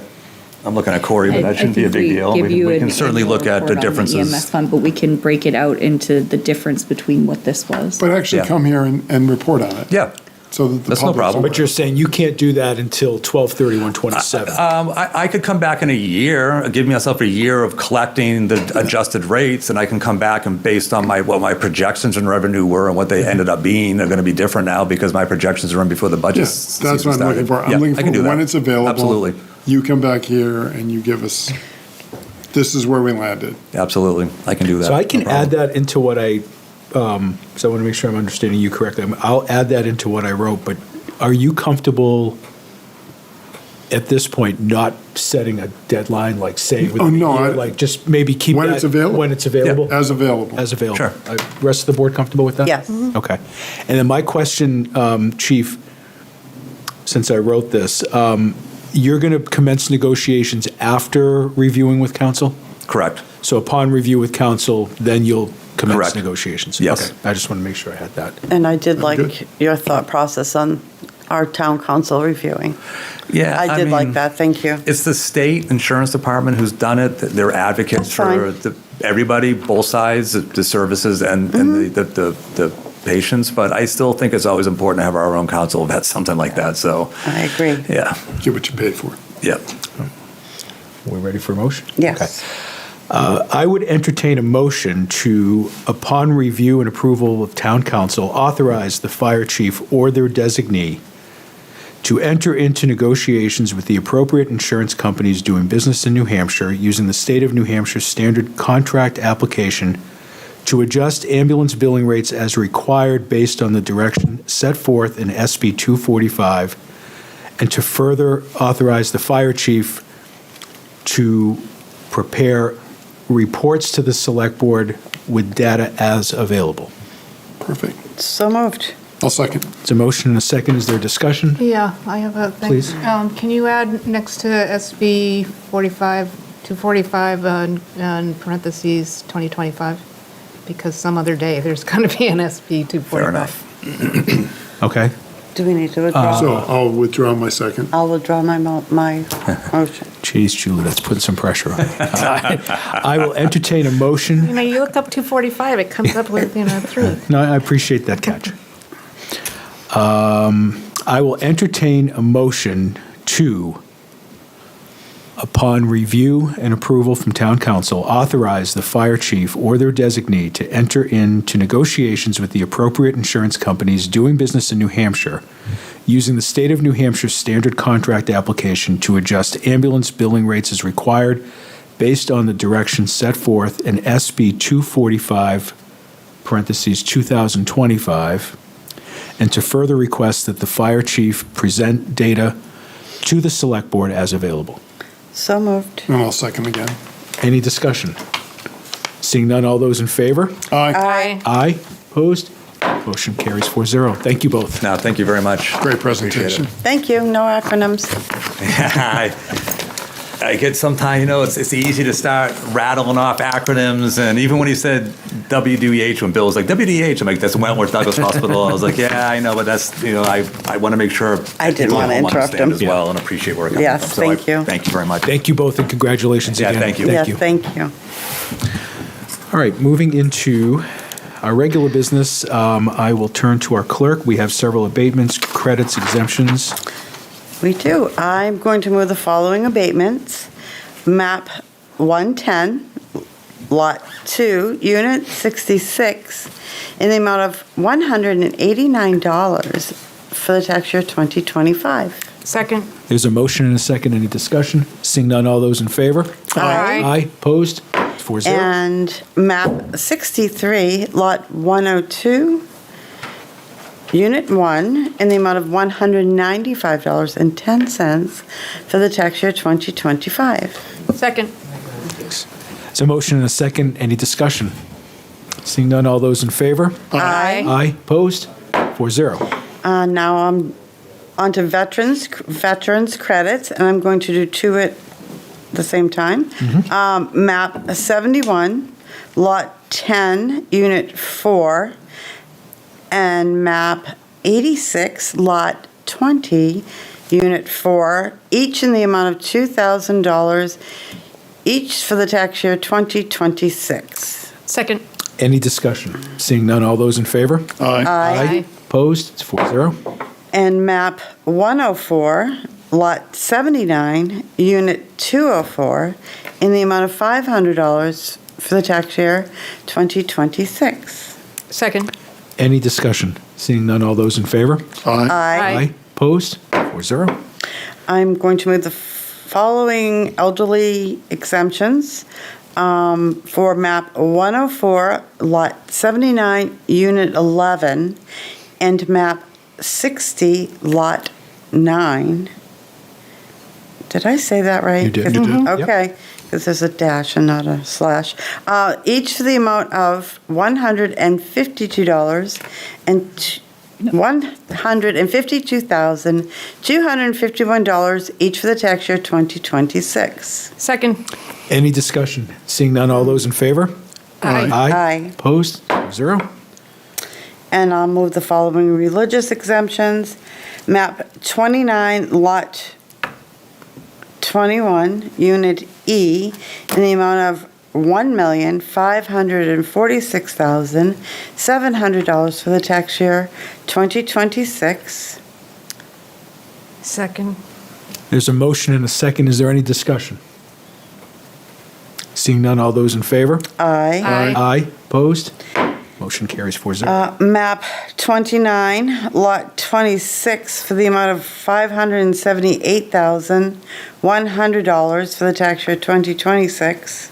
O: I'm looking at Corey, but that shouldn't be a big deal. We can certainly look at the differences.
Q: EMS fund, but we can break it out into the difference between what this was.
C: But actually
O: Yeah.
C: come here and report on it.
O: Yeah.
C: so that the
O: That's no
C: public's
O: problem.
C: aware.
B: But you're saying you can't do that until 12/31/27?
O: I could come back in a year, give myself a year of collecting the adjusted rates, and I can come back and based on what my projections in revenue were and what they ended up being are going to be different now because my projections are in before the budget
C: Yeah,
O: season
C: that's what I'm looking
O: started.
C: for.
O: Yeah,
C: I'm looking
O: I can do
C: for when
O: that.
C: it's available.
O: Absolutely.
C: You come back here and you give us, this is where we landed.
O: Absolutely. I can do that.
B: So I can
O: No problem.
B: add that into what I, so I want to make sure I'm understanding you correctly. I'll add that into what I wrote, but are you comfortable at this point not setting a deadline, like say
C: Oh,
B: within
C: no,
B: a year?
C: I-
B: Like just maybe keep
C: When
B: that.
C: it's available.
B: When it's available?
C: As available.
B: As available.
O: Sure.
B: Rest of the board comfortable with that?
H: Yes.
B: Okay. And then my question, Chief, since I wrote this, you're going to commence negotiations after reviewing with council?
O: Correct.
B: So upon review with council, then you'll commence
O: Correct.
B: negotiations?
O: Yes.
B: Okay. I just want to make sure I had that.
H: And I did
C: Good.
H: like your thought process on our town council reviewing.
O: Yeah.
H: I did like
O: mean,
H: that, thank you.
O: It's the state insurance department who's done it. They're advocates
H: That's
O: for
H: fine.
O: everybody, both sides, the services and the patients. But I still think it's always important to have our own counsel vet something like that. So,
H: I agree.
O: yeah,
C: Get what you paid for.
O: yeah.
B: We ready for a motion?
H: Yes.
B: Okay. I would entertain a motion to, upon review and approval of town council, authorize the fire chief or their designee to enter into negotiations with the appropriate insurance companies doing business in New Hampshire using the state of New Hampshire standard contract application to adjust ambulance billing rates as required based on the direction set forth in SB 245, and to further authorize the fire chief to prepare reports to the select board with data as available.
C: Perfect.
H: So moved.
C: I'll second.
B: It's a motion and a second. Is there discussion?
G: Yeah, I have a thing.
B: Please.
G: Can you add next to SB 245, in parentheses, 2025? Because some other day, there's going to be an SB 245.
O: Fair enough.
B: Okay.
H: Do we need to withdraw?
C: So I'll withdraw my second.
H: I'll withdraw my motion.
B: Geez, Julie, that's putting some pressure on me. I will entertain a motion.
G: You know, you look up 245, it comes up with, 3.
B: No, I appreciate that catch. I will entertain a motion to, upon review and approval from town council, authorize the fire chief or their designee to enter into negotiations with the appropriate insurance companies doing business in New Hampshire using the state of New Hampshire standard contract application to adjust ambulance billing rates as required based on the directions set forth in SB 245, parentheses, 2025, and to further request that the fire chief present data to the select board as available.
H: So moved.
C: And I'll second again.
B: Any discussion? Seeing none, all those in favor?
C: Aye.
G: Aye.
B: Aye. Opposed? Motion carries 4-0. Thank you both.
O: No, thank you very much.
C: Great presentation.
H: Thank you. No acronyms.
O: I get sometimes, it's easy to start rattling off acronyms, and even when he said WDH, when Bill was like, WDH, I'm like, that's Wentworth Douglas Hospital. I was like, yeah, I know, but that's, I want to make sure
H: I didn't
O: people
H: want to
O: at home
H: interrupt
O: understand
H: him.
O: as well and appreciate where it comes
H: Yes,
O: from. So
H: thank you.
O: Thank you very much.
B: Thank you both, and congratulations
O: Yeah,
B: again.
O: thank you.
H: Yes, thank you.
B: All right, moving into our regular business, I will turn to our clerk. We have several abatements, credits, exemptions.
H: We do. I'm going to move the following abatements. Map 110, Lot 2, Unit 66, in the amount of $189 for the tax year 2025.
G: Second.
B: There's a motion and a second. Any discussion? Seeing none, all those in favor?
H: Aye.
B: Aye. Opposed? 4-0.
H: And map 63, Lot 102, Unit 1, in the amount of $195.10 for the tax year 2025.
G: Second.
B: There's a motion and a second. Any discussion? Seeing none, all those in favor?
H: Aye.
B: Aye. Opposed? 4-0.
H: Now I'm on to veterans credits, and I'm going to do two at the same time. Map 71, Lot 10, Unit 4, and map 86, Lot 20, Unit 4, each in the amount of $2,000, each for the tax year 2026.
G: Second.
B: Any discussion? Seeing none, all those in favor?
C: Aye.
H: Aye.
B: Opposed? It's 4-0.
H: and map 104, lot 79, unit 204, in the amount of $500 for the tax year 2026.
G: Second.
B: Any discussion? Seeing none, all those in favor?
H: Aye.
B: Opposed? 4-0.
H: I'm going to move the following elderly exemptions for map 104, lot 79, unit 11, and map 60, lot 9. Did I say that right?
B: You did. You did. Yep.
H: Okay, because there's a dash and not a slash. Each for the amount of $152 and $152,251 each for the tax year 2026.
G: Second.
B: Any discussion? Seeing none, all those in favor?
H: Aye.
B: Opposed? 0.
H: And I'll move the following religious exemptions. Map 29, lot 21, unit E, in the amount of $1,546,700 for the tax year 2026.
G: Second.
B: There's a motion and a second. Is there any discussion? Seeing none, all those in favor?
H: Aye.
B: Aye. Opposed? Motion carries 4-0.
H: Map 29, lot 26, for the amount of $578,100 for the tax year 2026.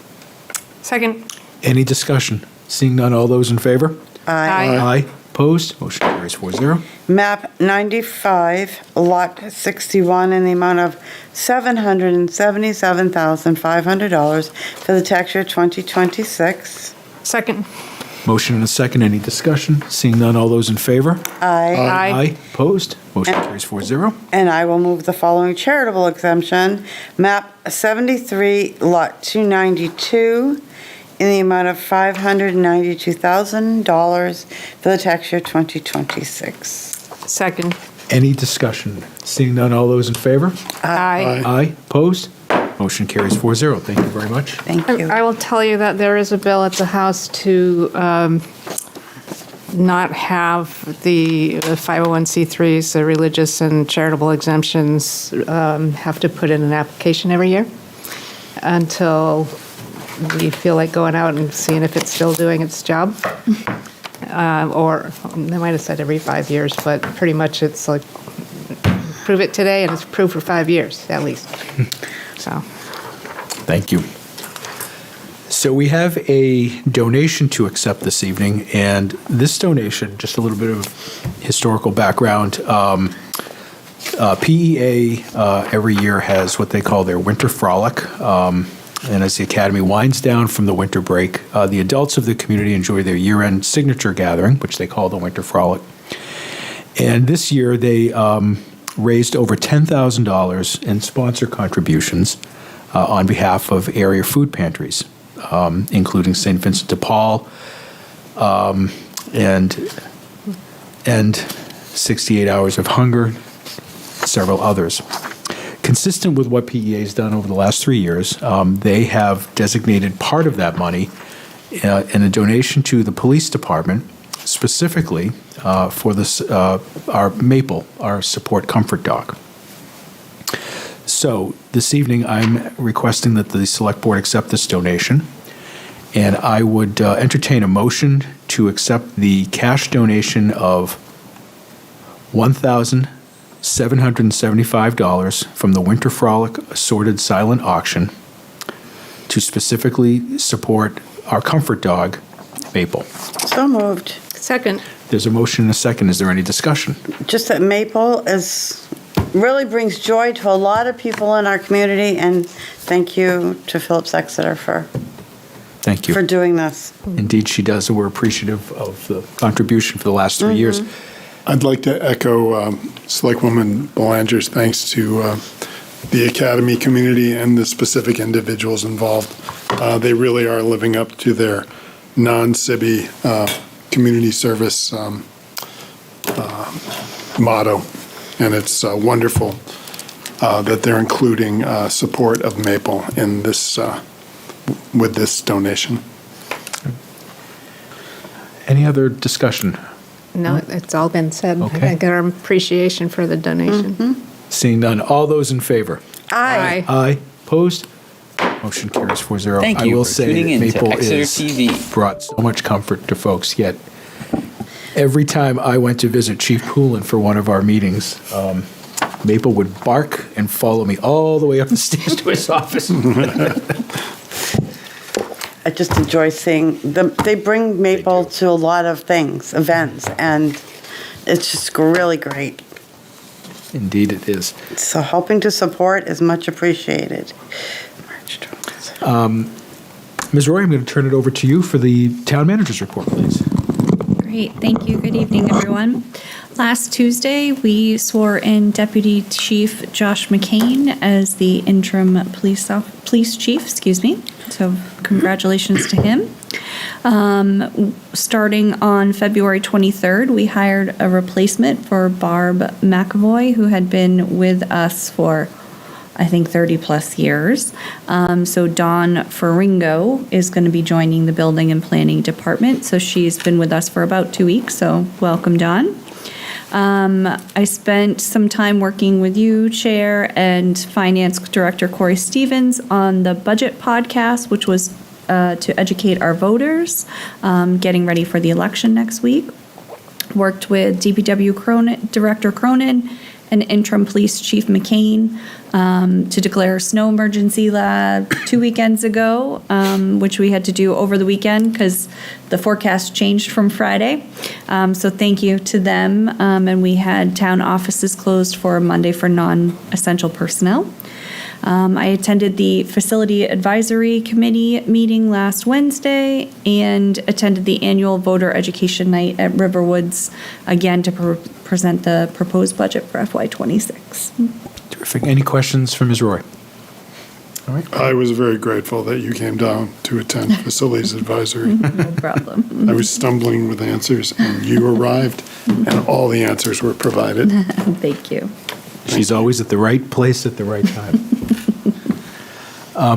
G: Second.
B: Any discussion? Seeing none, all those in favor?
H: Aye.
B: Aye. Opposed? Motion carries 4-0.
H: Map 95, lot 61, in the amount of $777,500 for the tax year 2026.
G: Second.
B: Motion and a second. Any discussion? Seeing none, all those in favor?
H: Aye.
B: Aye. Opposed? Motion carries 4-0.
H: And I will move the following charitable exemption. Map 73, lot 292, in the amount of $592,000 for the tax year 2026.
G: Second.
B: Any discussion? Seeing none, all those in favor?
G: Aye.
B: Aye. Opposed? Motion carries 4-0. Thank you very much.
H: Thank you.
G: I will tell you that there is a bill at the House to not have the 501c3s, the religious and charitable exemptions, have to put in an application every year until we feel like going out and seeing if it's still doing its job. Or they might have said every 5 years, but pretty much it's like prove it today and it's approved for 5 years at least. So.
B: Thank you. So we have a donation to accept this evening, and this donation, just a little bit of historical background. PEA every year has what they call their Winter Frolic. And as the Academy winds down from the winter break, the adults of the community enjoy their year-end signature gathering, which they call the Winter Frolic. And this year they raised over $10,000 in sponsor contributions on behalf of area food pantries, including St. Vincent de Paul and 68 Hours of Hunger, several others. Consistent with what PEA has done over the last 3 years, they have designated part of that money in a donation to the police department, specifically for this, our Maple, our support comfort dog. So this evening, I'm requesting that the Select Board accept this donation, and I would entertain a motion to accept the cash donation of $1,775 from the Winter Frolic Assorted Silent Auction to specifically support our comfort dog, Maple.
H: So moved.
G: Second.
B: There's a motion and a second. Is there any discussion?
H: Just that Maple really brings joy to a lot of people in our community, and thank you to Phillips Exeter for
B: Thank you.
H: doing this.
B: Indeed, she does, and we're appreciative of the contribution for the last 3 years.
C: I'd like to echo Selectwoman Belanger's thanks to the Academy community and the specific individuals involved. They really are living up to their non-SIBI community service motto, and it's wonderful that they're including support of Maple in this with this donation.
B: Any other discussion?
G: No, it's all been said.
B: Okay.
G: I got our appreciation for the donation.
B: Seeing none, all those in favor?
H: Aye.
B: Aye. Opposed? Motion carries 4-0.
A: Thank
B: I
A: you
B: will
A: for
B: say
A: tuning
B: that
A: in to
B: Maple
A: Exeter
B: is
A: TV.
B: brought so much comfort to folks, yet every time I went to visit Chief Poulin for one of our meetings, Maple would bark and follow me all the way up the stairs to his office.
H: I just enjoy seeing them. They bring Maple to a lot of things, events, and it's just really great.
B: Indeed it is.
H: So helping to support is much appreciated.
B: Ms. Roy, I'm going to turn it over to you for the town manager's report, please.
Q: Great, thank you. Good evening, everyone. Last Tuesday, we swore in Deputy Chief Josh McCain as the interim police chief, So congratulations to him. Starting on February 23rd, we hired a replacement for Barb McAvoy, who had been with us for, I think, 30 plus years. So Dawn Faringo is going to be joining the Building and Planning Department. So she's been with us for about 2 weeks. So welcome, Dawn. I spent some time working with you, Chair, and Finance Director Corey Stevens on the budget podcast, which was to educate our voters, getting ready for the election next week. Worked with DPW Director Cronin and Interim Police Chief McCain to declare a snow emergency 2 weekends ago, which we had to do over the weekend because the forecast changed from Friday. So thank you to them. And we had town offices closed for Monday for non-essential personnel. I attended the Facility Advisory Committee meeting last Wednesday and attended the annual voter education night at Riverwoods, again to present the proposed budget for FY26.
B: Terrific. Any questions for Ms. Roy? All right.
C: I was very grateful that you came down to attend Facilities Advisory.
Q: No problem.
C: I was stumbling with answers, and you arrived, and all the answers were provided.
Q: Thank you.
B: She's always at the right place at the right time.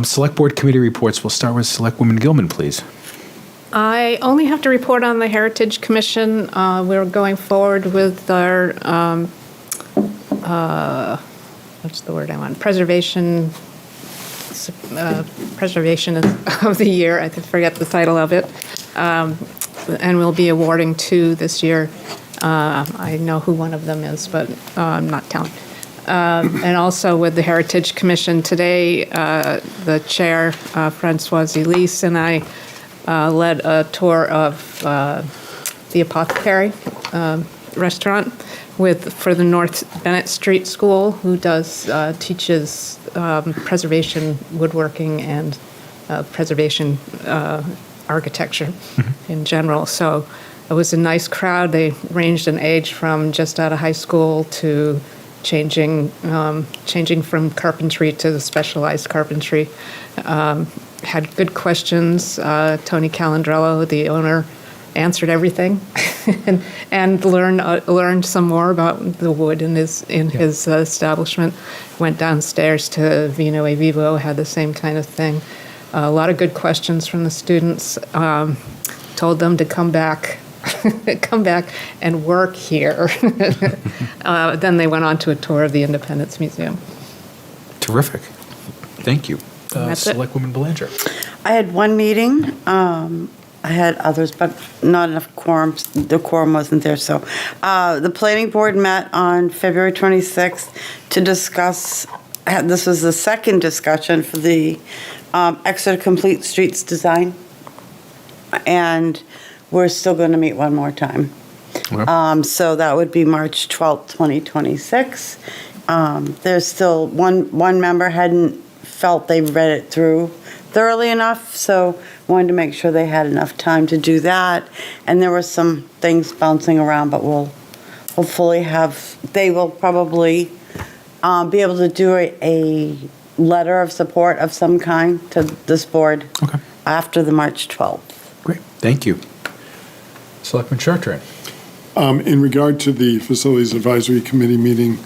B: Select Board Committee reports. We'll start with Selectwoman Gilman, please.
G: I only have to report on the Heritage Commission. We're going forward with our, what's the word I want? Preservation of the year. I forget the title of it. And we'll be awarding 2 this year. I know who one of them is, but I'm not telling. And also with the Heritage Commission today, the chair, Francoise Elise, and I led a tour of the Apothecary restaurant for the North Bennett Street School, who teaches preservation woodworking and preservation architecture in general. So it was a nice crowd. They ranged in age from just out of high school to changing from carpentry to specialized carpentry. Had good questions. Tony Calandrello, the owner, answered everything, and learned some more about the wood in his establishment. Went downstairs to Vino e Vivo, had the same kind of thing. A lot of good questions from the students. Told them to come back and work here. Then they went on to a tour of the Independence Museum.
B: Terrific. Thank you.
G: That's it.
B: Selectwoman Belanger.
H: I had one meeting. I had others, but not enough quorums. The quorum wasn't there, so. The planning board met on February 26th to discuss, this was the second discussion for the Exeter Complete Streets design. And we're still going to meet one more time.
B: Okay.
H: So that would be March 12th, 2026. There's still one member hadn't felt they read it through thoroughly enough, so wanted to make sure they had enough time to do that. And there were some things bouncing around, but we'll hopefully they will probably be able to do a letter of support of some kind to this board after the March 12th.
B: Great. Thank you. Selectman Chartrand.
C: In regard to the Facilities Advisory Committee meeting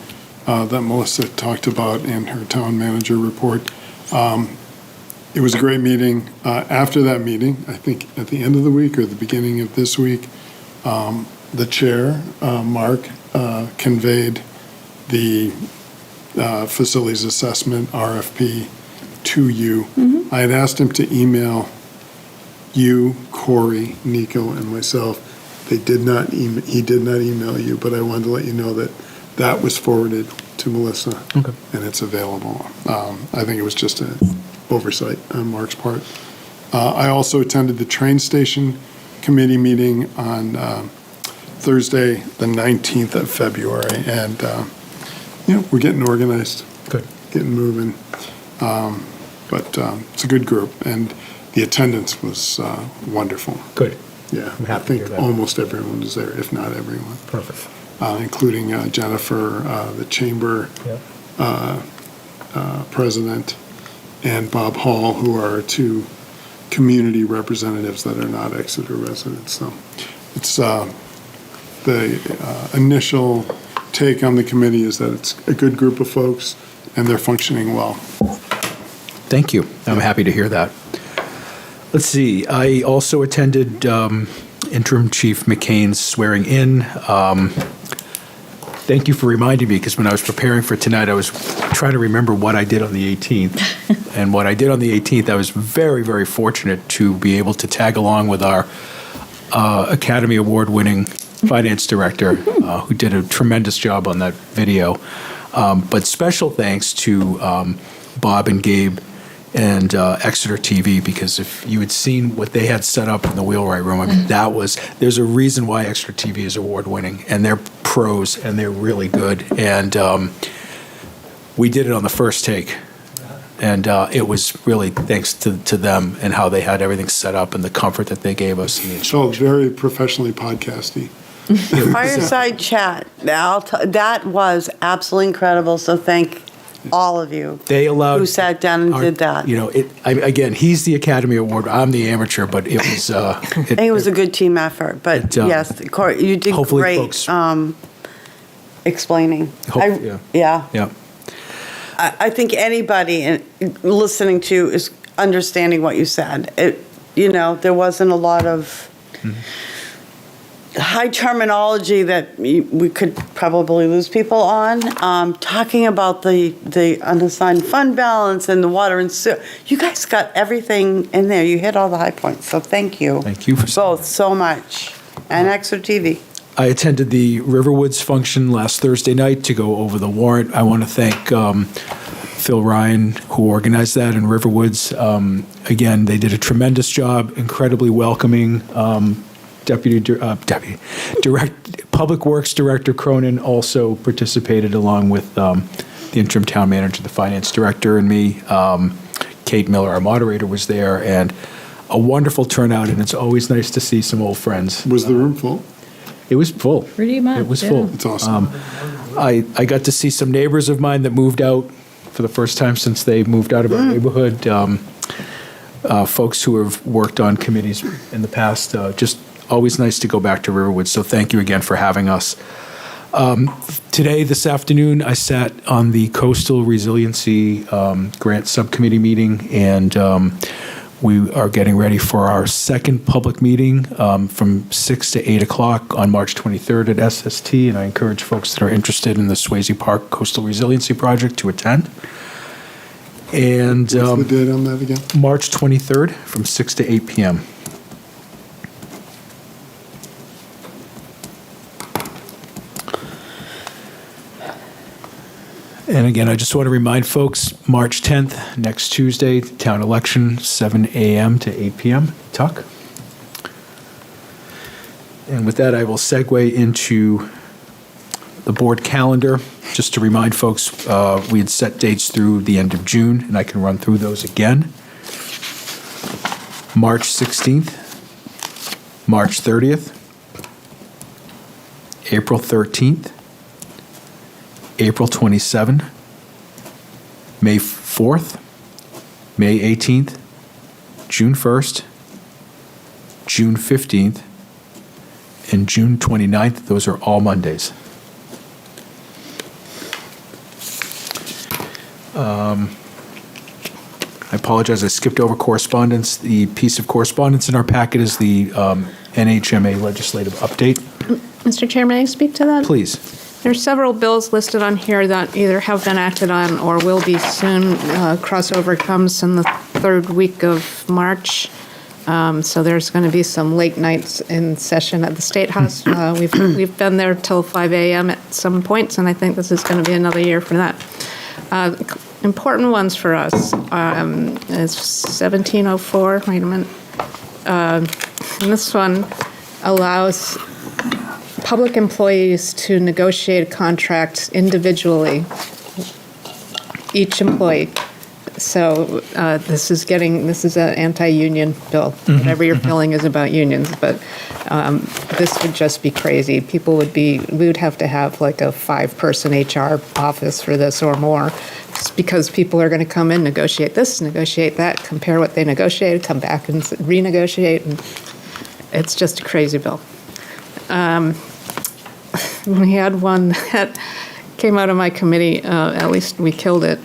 C: that Melissa talked about in her town manager report, it was a great meeting. After that meeting, I think at the end of the week or the beginning of this week, the chair, Mark, conveyed the facilities assessment RFP to you. I had asked him to email you, Corey, Nico, and myself. He did not email you, but I wanted to let you know that that was forwarded to Melissa, and it's available. I think it was just an oversight on Mark's part. I also attended the train station committee meeting on Thursday, the 19th of February, and we're getting organized, getting moving. But it's a good group, and the attendance was wonderful.
B: Good.
C: Yeah,
B: I'm happy
C: I
B: to
C: think
B: hear that.
C: almost everyone was there, if not everyone.
B: Perfect.
C: Including Jennifer, the chamber president, and Bob Hall, who are two community representatives that are not Exeter residents. So it's the initial take on the committee is that it's a good group of folks and they're functioning well.
B: Thank you. I'm happy to hear that. Let's see. I also attended Interim Chief McCain's swearing in. Thank you for reminding me, because when I was preparing for tonight, I was trying to remember what I did on the 18th. And what I did on the 18th, I was very, very fortunate to be able to tag along with our Academy Award-winning finance director, who did a tremendous job on that video. But special thanks to Bob and Gabe and Exeter TV, because if you had seen what they had set up in the wheelwright room, I mean, there's a reason why Exeter TV is award-winning, and they're pros, and they're really good. And we did it on the first take, and it was really thanks to them and how they had everything set up and the comfort that they gave us.
C: It felt very professionally podcasty.
H: Fireside chat, that was absolutely incredible, so thank all of you who sat down and did that.
B: Again, he's the Academy Award, I'm the amateur, but it was...
H: I think it was a good team effort, but yes, Corey, you did great explaining.
B: Yeah.
H: I think anybody listening to is understanding what you said. There wasn't a lot of high terminology that we could probably lose people on. Talking about the unassigned fund balance and the water and sewer. You guys got everything in there. You hit all the high points, so thank you.
B: Thank you for
H: both so much. And Exeter TV.
B: I attended the Riverwoods function last Thursday night to go over the warrant. I want to thank Phil Ryan, who organized that in Riverwoods. Again, they did a tremendous job, incredibly welcoming. Public Works Director Cronin also participated, along with the interim town manager, the finance director, and me. Kate Miller, our moderator, was there, and a wonderful turnout, and it's always nice to see some old friends.
C: Was the room full?
B: It was full.
Q: Pretty much.
B: It was full.
C: It's awesome.
B: I got to see some neighbors of mine that moved out for the first time since they moved out of our neighborhood. Folks who have worked on committees in the past. Just always nice to go back to Riverwood. So thank you again for having us. Today, this afternoon, I sat on the Coastal Resiliency Grant Subcommittee meeting, and we are getting ready for our second public meeting from 6 to 8 o'clock on March 23rd at SST, and I encourage folks that are interested in the Swayze Park Coastal Resiliency Project to attend. And
C: what's the date on that again?
B: March 23rd from 6 to 8 p.m. And again, I just want to remind folks, March 10th, next Tuesday, town election, 7 a.m. to 8 p.m. Tuck. And with that, I will segue into the board calendar. Just to remind folks, we had set dates through the end of June, and I can run through those again. March 16th, March 30th, April 13th, April 27th, May 4th, May 18th, June 1st, June 15th, and June 29th. Those are all Mondays. I apologize, I skipped over correspondence. The piece of correspondence in our packet is the NHMA legislative update.
G: Mr. Chair, may I speak to that?
B: Please.
G: There are several bills listed on here that either have been acted on or will be soon. Crossover comes in the third week of March. So there's going to be some late nights in session at the State House. We've been there till 5 a.m. at some points, and I think this is going to be another year for that. Important ones for us is 1704. Wait a minute. And this one allows public employees to negotiate contracts individually, each employee. So this is an anti-union bill. Whatever your feeling is about unions, but this would just be crazy. We would have to have like a 5-person HR office for this or more. It's because people are going to come in, negotiate this, negotiate that, compare what they negotiated, come back and renegotiate, and it's just a crazy bill. We had one that came out of my committee, at least we killed it,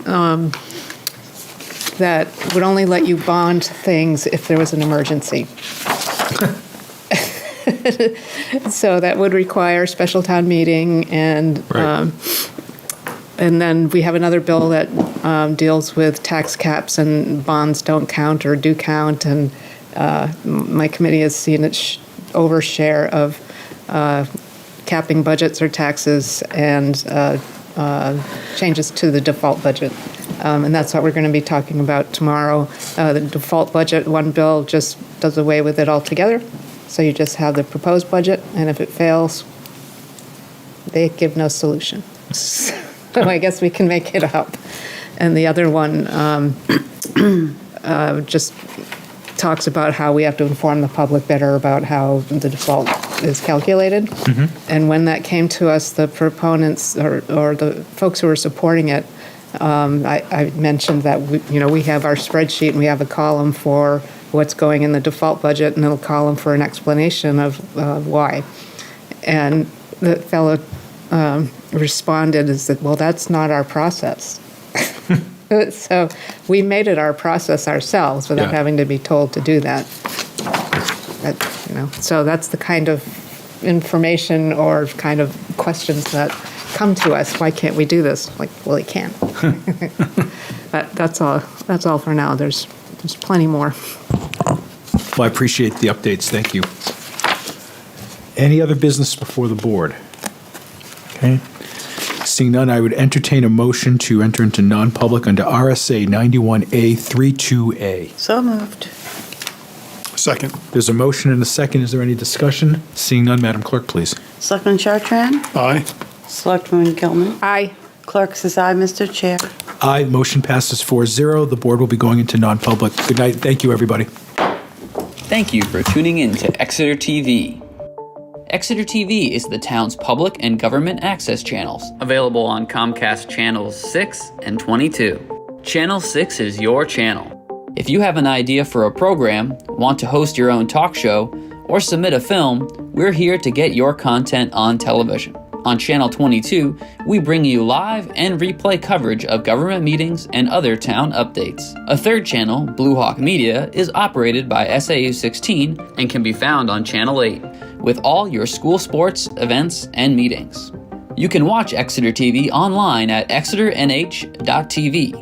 G: that would only let you bond things if there was an emergency. So that would require a special town meeting, and then we have another bill that deals with tax caps and bonds don't count or do count, and my committee has seen its overshare of capping budgets or taxes and changes to the default budget. And that's what we're going to be talking about tomorrow. The default budget, one bill just does away with it altogether. So you just have the proposed budget, and if it fails, they give no solution. So I guess we can make it up. And the other one just talks about how we have to inform the public better about how the default is calculated. And when that came to us, the proponents or the folks who were supporting it, I mentioned that we have our spreadsheet and we have a column for what's going in the default budget and a column for an explanation of why. And the fellow responded is that, well, that's not our process. So we made it our process ourselves without having to be told to do that. So that's the kind of information or kind of questions that come to us. Why can't we do this? Like, well, we can. But that's all for now. There's plenty more.
B: Well, I appreciate the updates. Thank you. Any other business before the board? Okay. Seeing none, I would entertain a motion to enter into non-public under RSA 91A 32A.
H: So moved.
C: Second.
B: There's a motion and a second. Is there any discussion? Seeing none, Madam Clerk, please.
H: Selectman Chartran?
C: Aye.
H: Selectwoman Gilman?
G: Aye.
H: Clerk says aye, Mr. Chair.
B: Aye. Motion passes 4-0. The board will be going into non-public. Good night. Thank you, everybody.
A: Thank you for tuning in to Exeter TV. Exeter TV is the town's public and government access channels, available on Comcast Channels 6 and 22. Channel 6 is your channel. If you have an idea for a program, want to host your own talk show, or submit a film, we're here to get your content on television. On Channel 22, we bring you live and replay coverage of government meetings and other town updates. A third channel, Blue Hawk Media, is operated by SAU 16 and can be found on Channel 8, with all your school sports, events, and meetings. You can watch Exeter TV online at exeternh.tv,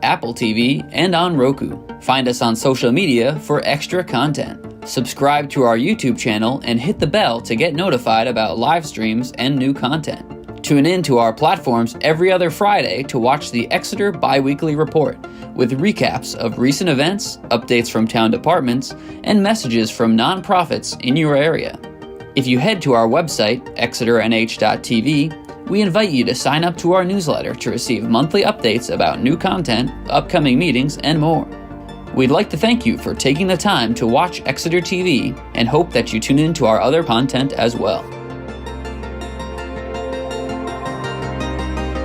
A: Apple TV, and on Roku. Find us on social media for extra content. Subscribe to our YouTube channel and hit the bell to get notified about live streams and new content. Tune in to our platforms every other Friday to watch the Exeter Biweekly Report, with recaps of recent events, updates from town departments, and messages from nonprofits in your area. If you head to our website, exeternh.tv, we invite you to sign up to our newsletter to receive monthly updates about new content, upcoming meetings, and more. We'd like to thank you for taking the time to watch Exeter TV and hope that you tune in to our other content as well.